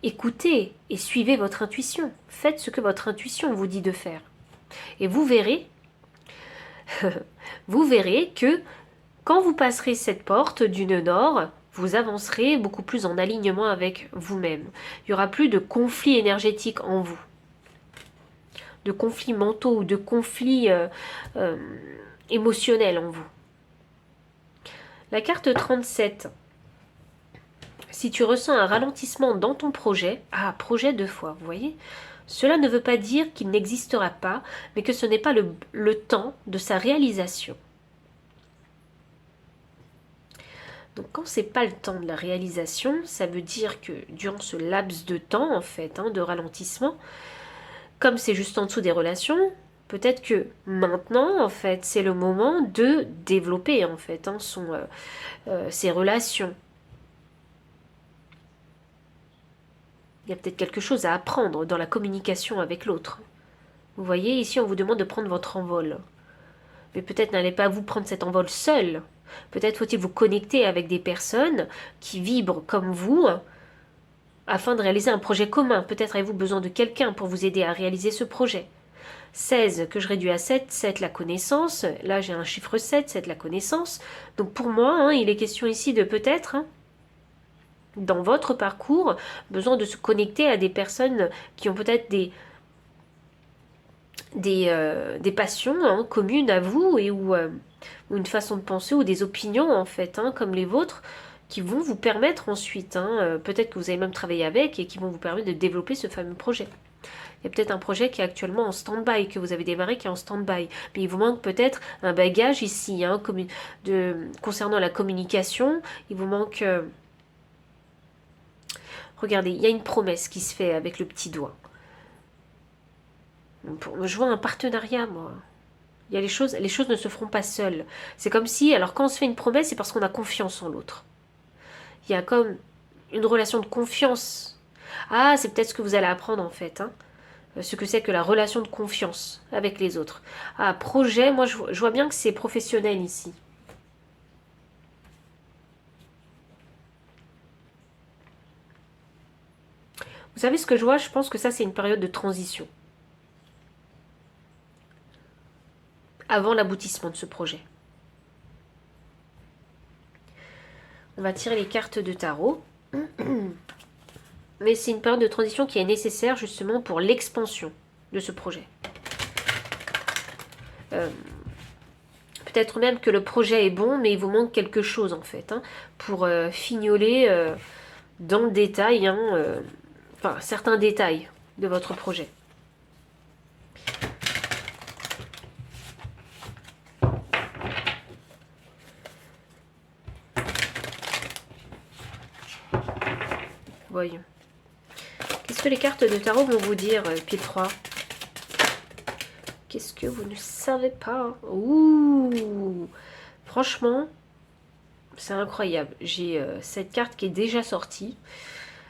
écoutez et suivez votre intuition. Faites ce que votre intuition vous dit de faire. Et vous verrez, vous verrez que quand vous passerez cette porte du nœud nord, Vous avancerez beaucoup plus en alignement avec vous-même. Il n'y aura plus de conflits énergétiques en vous, de conflits mentaux ou de conflits émotionnels en vous. La carte 37. Si tu ressens un ralentissement dans ton projet, projet 2 fois, vous voyez, cela ne veut pas dire qu'il n'existera pas, mais que ce n'est pas le temps de sa réalisation. Donc quand c'est pas le temps de la réalisation, ça veut dire que durant ce laps de temps, en fait, de ralentissement, comme c'est juste en dessous des relations, peut-être que maintenant, en fait, c'est le moment de développer, en fait, ses relations. Il y a peut-être quelque chose à apprendre dans la communication avec l'autre. Vous voyez, ici, on vous demande de prendre votre envol. Mais peut-être n'allez pas vous prendre cet envol seul. Peut-être faut-il vous connecter avec des personnes qui vibrent comme vous afin de réaliser un projet commun. Peut-être avez-vous besoin de quelqu'un pour vous aider à réaliser ce projet. 16 que je réduis à 7, 7 la connaissance. Là, j'ai un chiffre 7, 7 la connaissance. Donc pour moi, il est question ici de peut-être, dans votre parcours, besoin de se connecter à des personnes qui ont peut-être des passions communes à vous ou une façon de penser ou des opinions en fait, comme les vôtres, qui vont vous permettre ensuite, peut-être que vous avez même travaillé avec et qui vont vous permettre de développer ce fameux projet. Il y a peut-être un projet qui est actuellement en stand-by, que vous avez démarré qui est en stand-by. Mais il vous manque peut-être un bagage ici, concernant la communication. Il vous manque... regardez, il y a une promesse qui se fait avec le petit doigt. Je vois un partenariat, moi. Il y a les choses ne se feront pas seules. C'est comme si, alors quand on se fait une promesse, c'est parce qu'on a confiance en l'autre. Il y a comme une relation de confiance. Ah, c'est peut-être ce que vous allez apprendre en fait, ce que c'est que la relation de confiance avec les autres. Ah, projet, moi je vois bien que c'est professionnel ici. Vous savez ce que je vois? Je pense que ça c'est une période de transition. Avant l'aboutissement de ce projet. On va tirer les cartes de tarot. Mais c'est une période de transition qui est nécessaire justement pour l'expansion de ce projet. Peut-être même que le projet est bon, mais il vous manque quelque chose en fait, pour fignoler dans le détail, enfin certains détails de votre projet. Voyons. Qu'est-ce que les cartes de tarot vont vous dire, pile 3? Qu'est-ce que vous ne savez pas? Ouh! Franchement, c'est incroyable. J'ai cette carte qui est déjà sortie.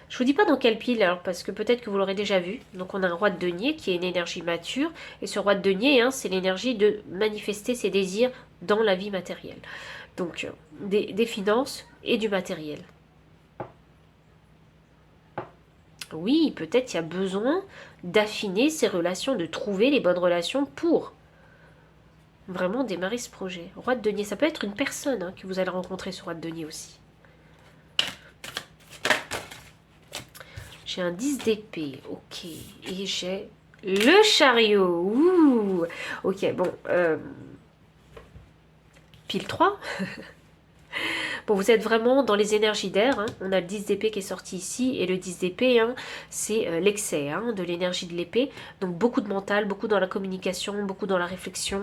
Je vous dis pas dans quelle pile, alors, parce que peut-être que vous l'aurez déjà vu. Donc on a un roi de denier qui est une énergie mature. Et ce roi de denier, c'est l'énergie de manifester ses désirs dans la vie matérielle. Donc des finances et du matériel. Oui, peut-être il y a besoin d'affiner ces relations, de trouver les bonnes relations pour vraiment démarrer ce projet. Roi de denier, ça peut être une personne que vous allez rencontrer, ce roi de denier aussi. J'ai un 10 d'épée, ok. Et j'ai le chariot. Ouh. Ok, bon. Pile 3. Bon, vous êtes vraiment dans les énergies d'air. On a le 10 d'épée qui est sorti ici. Et le 10 d'épée, c'est l'excès de l'énergie de l'épée. Donc beaucoup de mental, beaucoup dans la communication, beaucoup dans la réflexion.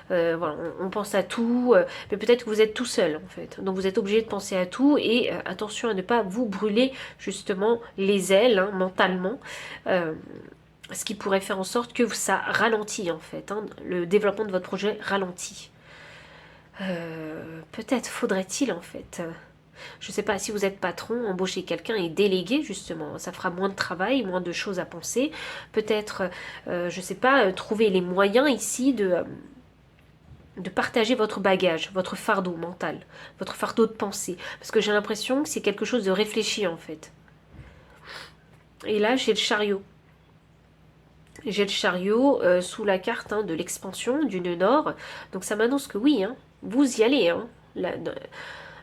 Voilà, on pense à tout. Mais peut-être que vous êtes tout seul, en fait. Donc vous êtes obligé de penser à tout. Et attention à ne pas vous brûler, justement, les ailes, mentalement. Ce qui pourrait faire en sorte que ça ralentit, en fait. Le développement de votre projet ralentit. Peut-être faudrait-il en fait, je ne sais pas, si vous êtes patron, embaucher quelqu'un et déléguer justement, ça fera moins de travail, moins de choses à penser. Peut-être, je ne sais pas, trouver les moyens ici de partager votre bagage, votre fardeau mental, votre fardeau de pensée. Parce que j'ai l'impression que c'est quelque chose de réfléchi en fait. Et là j'ai le chariot. J'ai le chariot sous la carte de l'expansion, du nœud nord. Donc ça m'annonce que oui, vous y allez.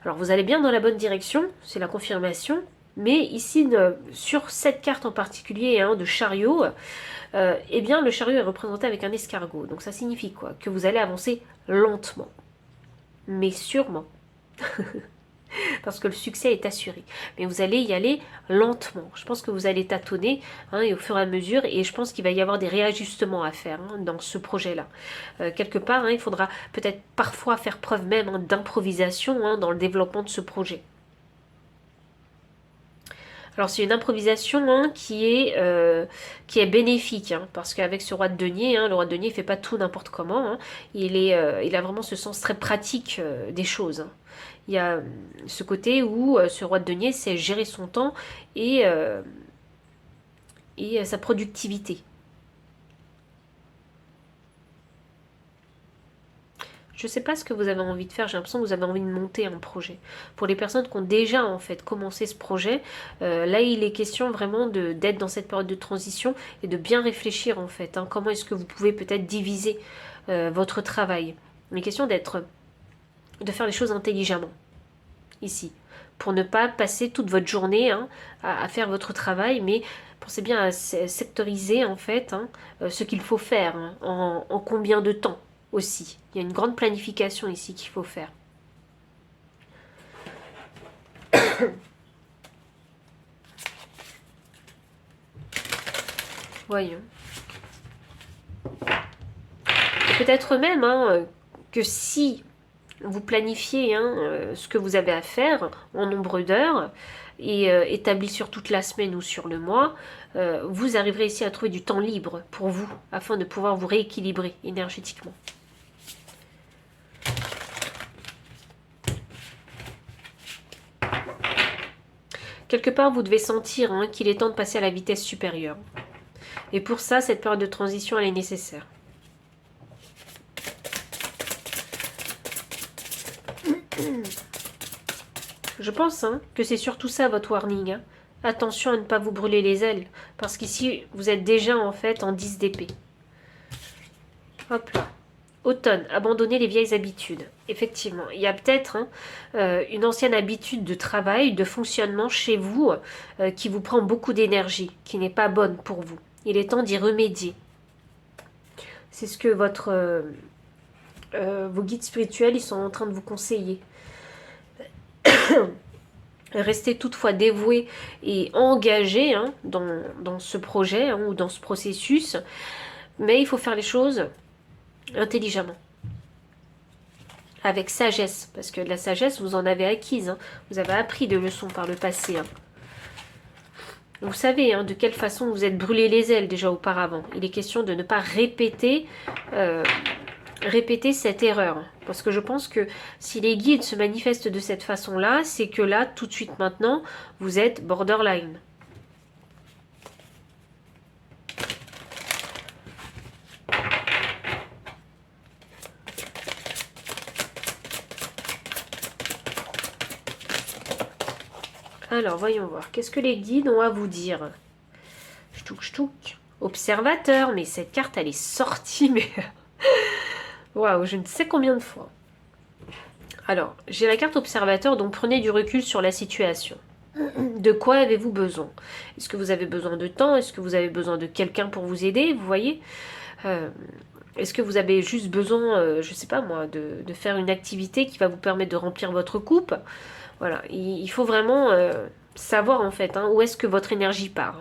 Alors vous allez bien dans la bonne direction, c'est la confirmation, mais ici, sur cette carte en particulier de chariot, eh bien le chariot est représenté avec un escargot. Donc ça signifie quoi? Que vous allez avancer lentement, mais sûrement. Parce que le succès est assuré. Mais vous allez y aller lentement. Je pense que vous allez tâtonner et au fur et à mesure, et je pense qu'il va y avoir des réajustements à faire dans ce projet-là. Quelque part, il faudra peut-être parfois faire preuve même d'improvisation dans le développement de ce projet. Alors c'est une improvisation qui est bénéfique, parce qu'avec ce roi de denier, le roi de denier ne fait pas tout n'importe comment, il a vraiment ce sens très pratique des choses. Il y a ce côté où ce roi de denier sait gérer son temps et sa productivité. Je ne sais pas ce que vous avez envie de faire, j'ai l'impression que vous avez envie de monter un projet. Pour les personnes qui ont déjà en fait commencé ce projet, là il est question vraiment d'être dans cette période de transition et de bien réfléchir en fait. Comment est-ce que vous pouvez peut-être diviser votre travail. Il est question de faire les choses intelligemment, ici. Pour ne pas passer toute votre journée à faire votre travail, mais pensez bien à sectoriser en fait ce qu'il faut faire, en combien de temps aussi. Il y a une grande planification ici qu'il faut faire. Voyons. Peut-être même que si vous planifiez ce que vous avez à faire en nombre d'heures et établi sur toute la semaine ou sur le mois, vous arriverez ici à trouver du temps libre pour vous afin de pouvoir vous rééquilibrer énergétiquement. Quelque part, vous devez sentir qu'il est temps de passer à la vitesse supérieure. Et pour ça, cette période de transition, elle est nécessaire. Je pense que c'est surtout ça votre warning. Attention à ne pas vous brûler les ailes, parce qu'ici, vous êtes déjà en fait en 10 d'épée. Hop là. Automne, abandonner les vieilles habitudes. Effectivement, il y a peut-être une ancienne habitude de travail, de fonctionnement chez vous qui vous prend beaucoup d'énergie, qui n'est pas bonne pour vous. Il est temps d'y remédier. C'est ce que vos guides spirituels ils sont en train de vous conseiller. Restez toutefois dévoué et engagé dans ce projet ou dans ce processus, mais il faut faire les choses intelligemment, avec sagesse, parce que de la sagesse vous en avez acquise, vous avez appris des leçons par le passé. Vous savez de quelle façon vous êtes brûlé les ailes déjà auparavant. Il est question de ne pas répéter cette erreur, parce que je pense que si les guides se manifestent de cette façon-là, c'est que là, tout de suite maintenant, vous êtes borderline. Alors, voyons voir. Qu'est-ce que les guides ont à vous dire? Ch'touk, ch'touk. Observateur. Mais cette carte, elle est sortie, mais... Waouh, je ne sais combien de fois. Alors, j'ai la carte observateur, donc prenez du recul sur la situation. De quoi avez-vous besoin? Est-ce que vous avez besoin de temps? Est-ce que vous avez besoin de quelqu'un pour vous aider? Vous voyez est-ce que vous avez juste besoin, je sais pas moi, de faire une activité qui va vous permettre de remplir votre coupe? Voilà, il faut vraiment savoir en fait où est-ce que votre énergie part.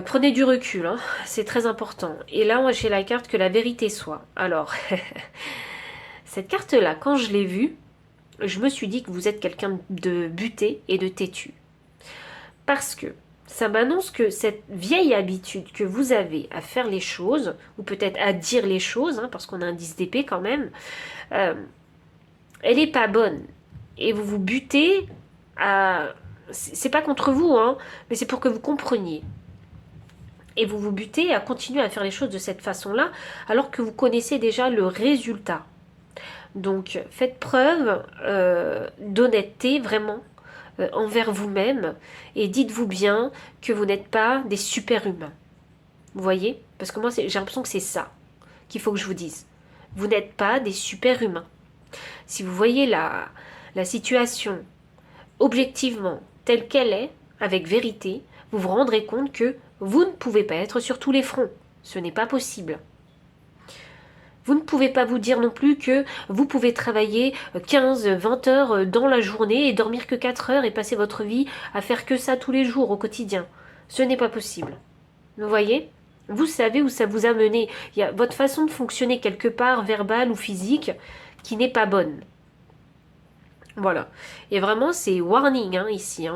Prenez du recul, c'est très important. Et là, moi, j'ai la carte que la vérité soit. Alors, cette carte-là, quand je l'ai vue, je me suis dit que vous êtes quelqu'un de buté et de têtu. Parce que ça m'annonce que cette vieille habitude que vous avez à faire les choses, ou peut-être à dire les choses, parce qu'on a un 10 d'épée quand même, elle n'est pas bonne. Et vous vous butez à... C'est pas contre vous, mais c'est pour que vous compreniez. Et vous vous butez à continuer à faire les choses de cette façon-là, alors que vous connaissez déjà le résultat. Donc, faites preuve d'honnêteté, vraiment, envers vous-même, et dites-vous bien que vous n'êtes pas des super-humains. Vous voyez? Parce que moi, j'ai l'impression que c'est ça qu'il faut que je vous dise. Vous n'êtes pas des super-humains. Si vous voyez la situation objectivement telle qu'elle est, avec vérité, vous vous rendrez compte que vous ne pouvez pas être sur tous les fronts. Ce n'est pas possible. Vous ne pouvez pas vous dire non plus que vous pouvez travailler 15-20 heures dans la journée et dormir que 4 heures et passer votre vie à faire que ça tous les jours au quotidien. Ce n'est pas possible. Vous voyez? Vous savez où ça vous a mené. Il y a votre façon de fonctionner quelque part, verbale ou physique, qui n'est pas bonne. Voilà. Et vraiment, c'est warning ici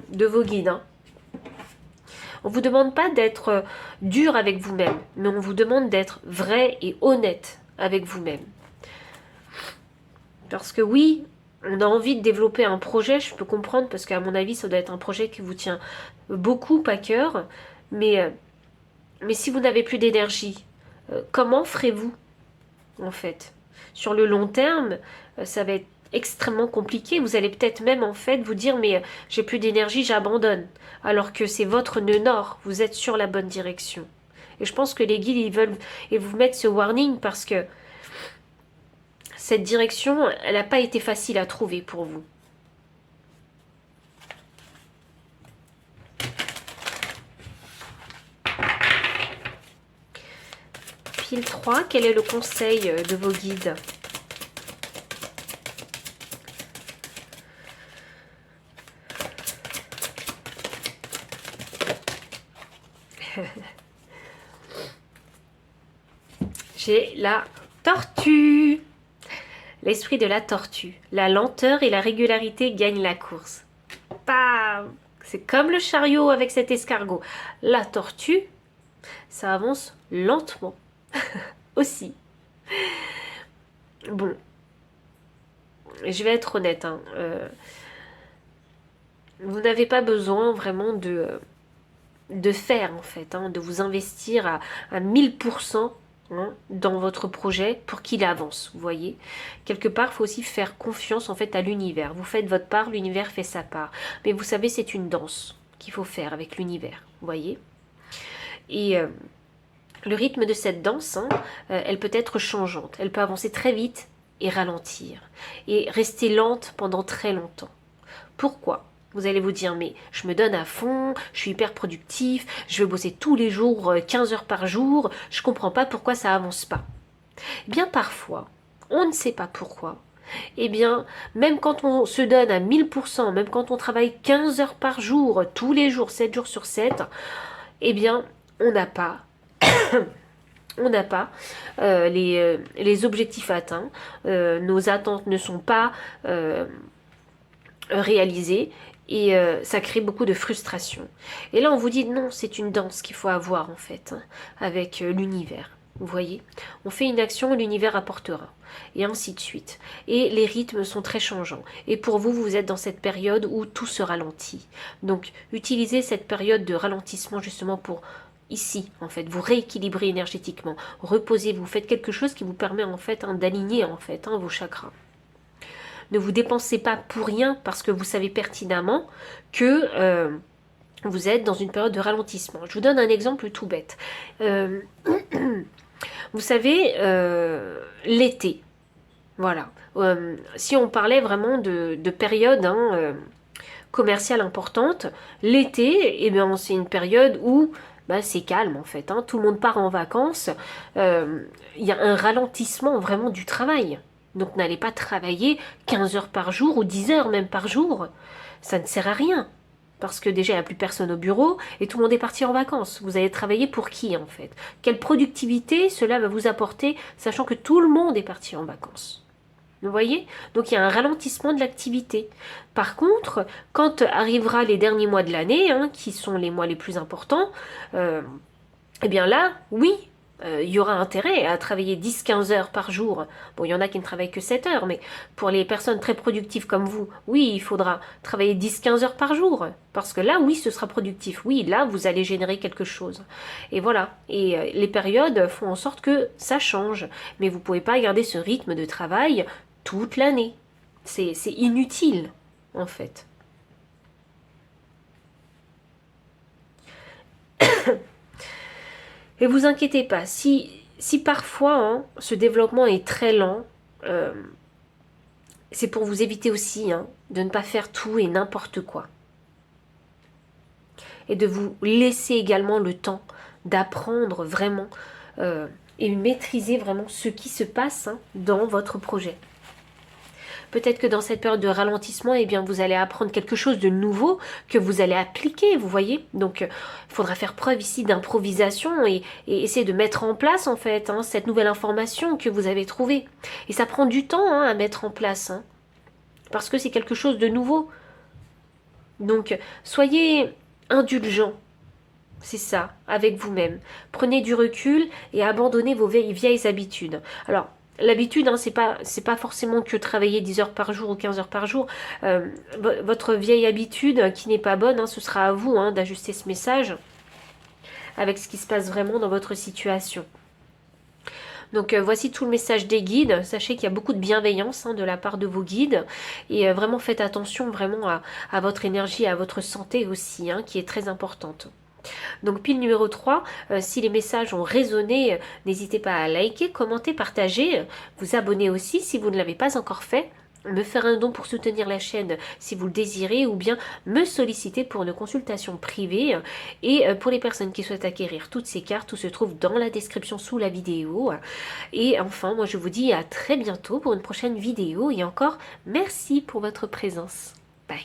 de vos guides. On ne vous demande pas d'être dur avec vous-même, mais on vous demande d'être vrai et honnête avec vous-même. Parce que oui, on a envie de développer un projet, je peux comprendre, parce qu'à mon avis, ça doit être un projet qui vous tient beaucoup à cœur, mais si vous n'avez plus d'énergie, comment ferez-vous, en fait? Sur le long terme, ça va être extrêmement compliqué. Vous allez peut-être même en fait vous dire mais j'ai plus d'énergie, j'abandonne. Alors que c'est votre nœud nord, vous êtes sur la bonne direction. Et je pense que les guides ils vous mettre ce warning parce que cette direction, elle n'a pas été facile à trouver pour vous. Pile 3, quel est le conseil de vos guides ? J'ai la tortue. L'esprit de la tortue. La lenteur et la régularité gagnent la course. Bam! C'est comme le chariot avec cet escargot. La tortue, ça avance lentement. Aussi. Bon. Je vais être honnête. Vous n'avez pas besoin vraiment de faire en fait, de vous investir à 1000% dans votre projet pour qu'il avance, vous voyez. Quelque part, il faut aussi faire confiance en fait à l'univers. Vous faites votre part, l'univers fait sa part. Mais vous savez, c'est une danse qu'il faut faire avec l'univers, vous voyez. Et le rythme de cette danse, elle peut être changeante. Elle peut avancer très vite et ralentir. Et rester lente pendant très longtemps. Pourquoi ? Vous allez vous dire, mais je me donne à fond, je suis hyper productif, je vais bosser tous les jours, 15 heures par jour, je comprends pas pourquoi ça avance pas. Eh bien parfois, on ne sait pas pourquoi. Eh bien, même quand on se donne à 1000%, même quand on travaille 15 heures par jour, tous les jours, 7 jours sur 7, eh bien, on n'a pas... on n'a pas les objectifs atteints, nos attentes ne sont pas réalisées, et ça crée beaucoup de frustration. Et là, on vous dit non, c'est une danse qu'il faut avoir en fait, avec l'univers. Vous voyez, on fait une action, l'univers apportera, et ainsi de suite. Et les rythmes sont très changeants. Et pour vous, vous êtes dans cette période où tout se ralentit. Donc, utilisez cette période de ralentissement justement pour ici, en fait, vous rééquilibrer énergétiquement. Reposez-vous, faites quelque chose qui vous permet en fait d'aligner en fait vos chakras. Ne vous dépensez pas pour rien parce que vous savez pertinemment que vous êtes dans une période de ralentissement. Je vous donne un exemple tout bête. Vous savez, l'été, voilà. Si on parlait vraiment de période commerciale importante, l'été, eh bien, c'est une période où c'est calme en fait. Tout le monde part en vacances. Il y a un ralentissement vraiment du travail. Donc n'allez pas travailler 15 heures par jour ou 10 heures même par jour. Ça ne sert à rien. Parce que déjà, il n'y a plus personne au bureau et tout le monde est parti en vacances. Vous allez travailler pour qui en fait? Quelle productivité cela va vous apporter, sachant que tout le monde est parti en vacances? Vous voyez? Donc il y a un ralentissement de l'activité. Par contre, quand arrivera les derniers mois de l'année, qui sont les mois les plus importants, eh bien là, oui, il y aura intérêt à travailler 10-15 heures par jour. Bon, il y en a qui ne travaillent que 7 heures, mais pour les personnes très productives comme vous, oui, il faudra travailler 10-15 heures par jour. Parce que là, oui, ce sera productif. Oui, là, vous allez générer quelque chose. Et voilà. Et les périodes font en sorte que ça change. Mais vous ne pouvez pas garder ce rythme de travail toute l'année. C'est inutile, en fait. Et vous inquiétez pas, si parfois ce développement est très lent, c'est pour vous éviter aussi de ne pas faire tout et n'importe quoi. Et de vous laisser également le temps d'apprendre vraiment et maîtriser vraiment ce qui se passe dans votre projet. Peut-être que dans cette période de ralentissement, eh bien, vous allez apprendre quelque chose de nouveau que vous allez appliquer, vous voyez. Donc, il faudra faire preuve ici d'improvisation et essayer de mettre en place, en fait, cette nouvelle information que vous avez trouvée. Et ça prend du temps à mettre en place, parce que c'est quelque chose de nouveau. Donc, soyez indulgents. C'est ça, avec vous-même. Prenez du recul et abandonnez vos vieilles habitudes. Alors, l'habitude, c'est pas forcément que travailler 10 heures par jour ou 15 heures par jour. Votre vieille habitude qui n'est pas bonne, ce sera à vous d'ajuster ce message avec ce qui se passe vraiment dans votre situation. Donc voici tout le message des guides. Sachez qu'il y a beaucoup de bienveillance de la part de vos guides. Et vraiment faites attention vraiment à votre énergie, à votre santé aussi, qui est très importante. Donc pile numéro 3, si les messages ont résonné, n'hésitez pas à liker, commenter, partager, vous abonner aussi si vous ne l'avez pas encore fait, me faire un don pour soutenir la chaîne si vous le désirez ou bien me solliciter pour une consultation privée. Et pour les personnes qui souhaitent acquérir toutes ces cartes, tout se trouve dans la description sous la vidéo. Et enfin, moi je vous dis à très bientôt pour une prochaine vidéo et encore merci pour votre présence. Bye.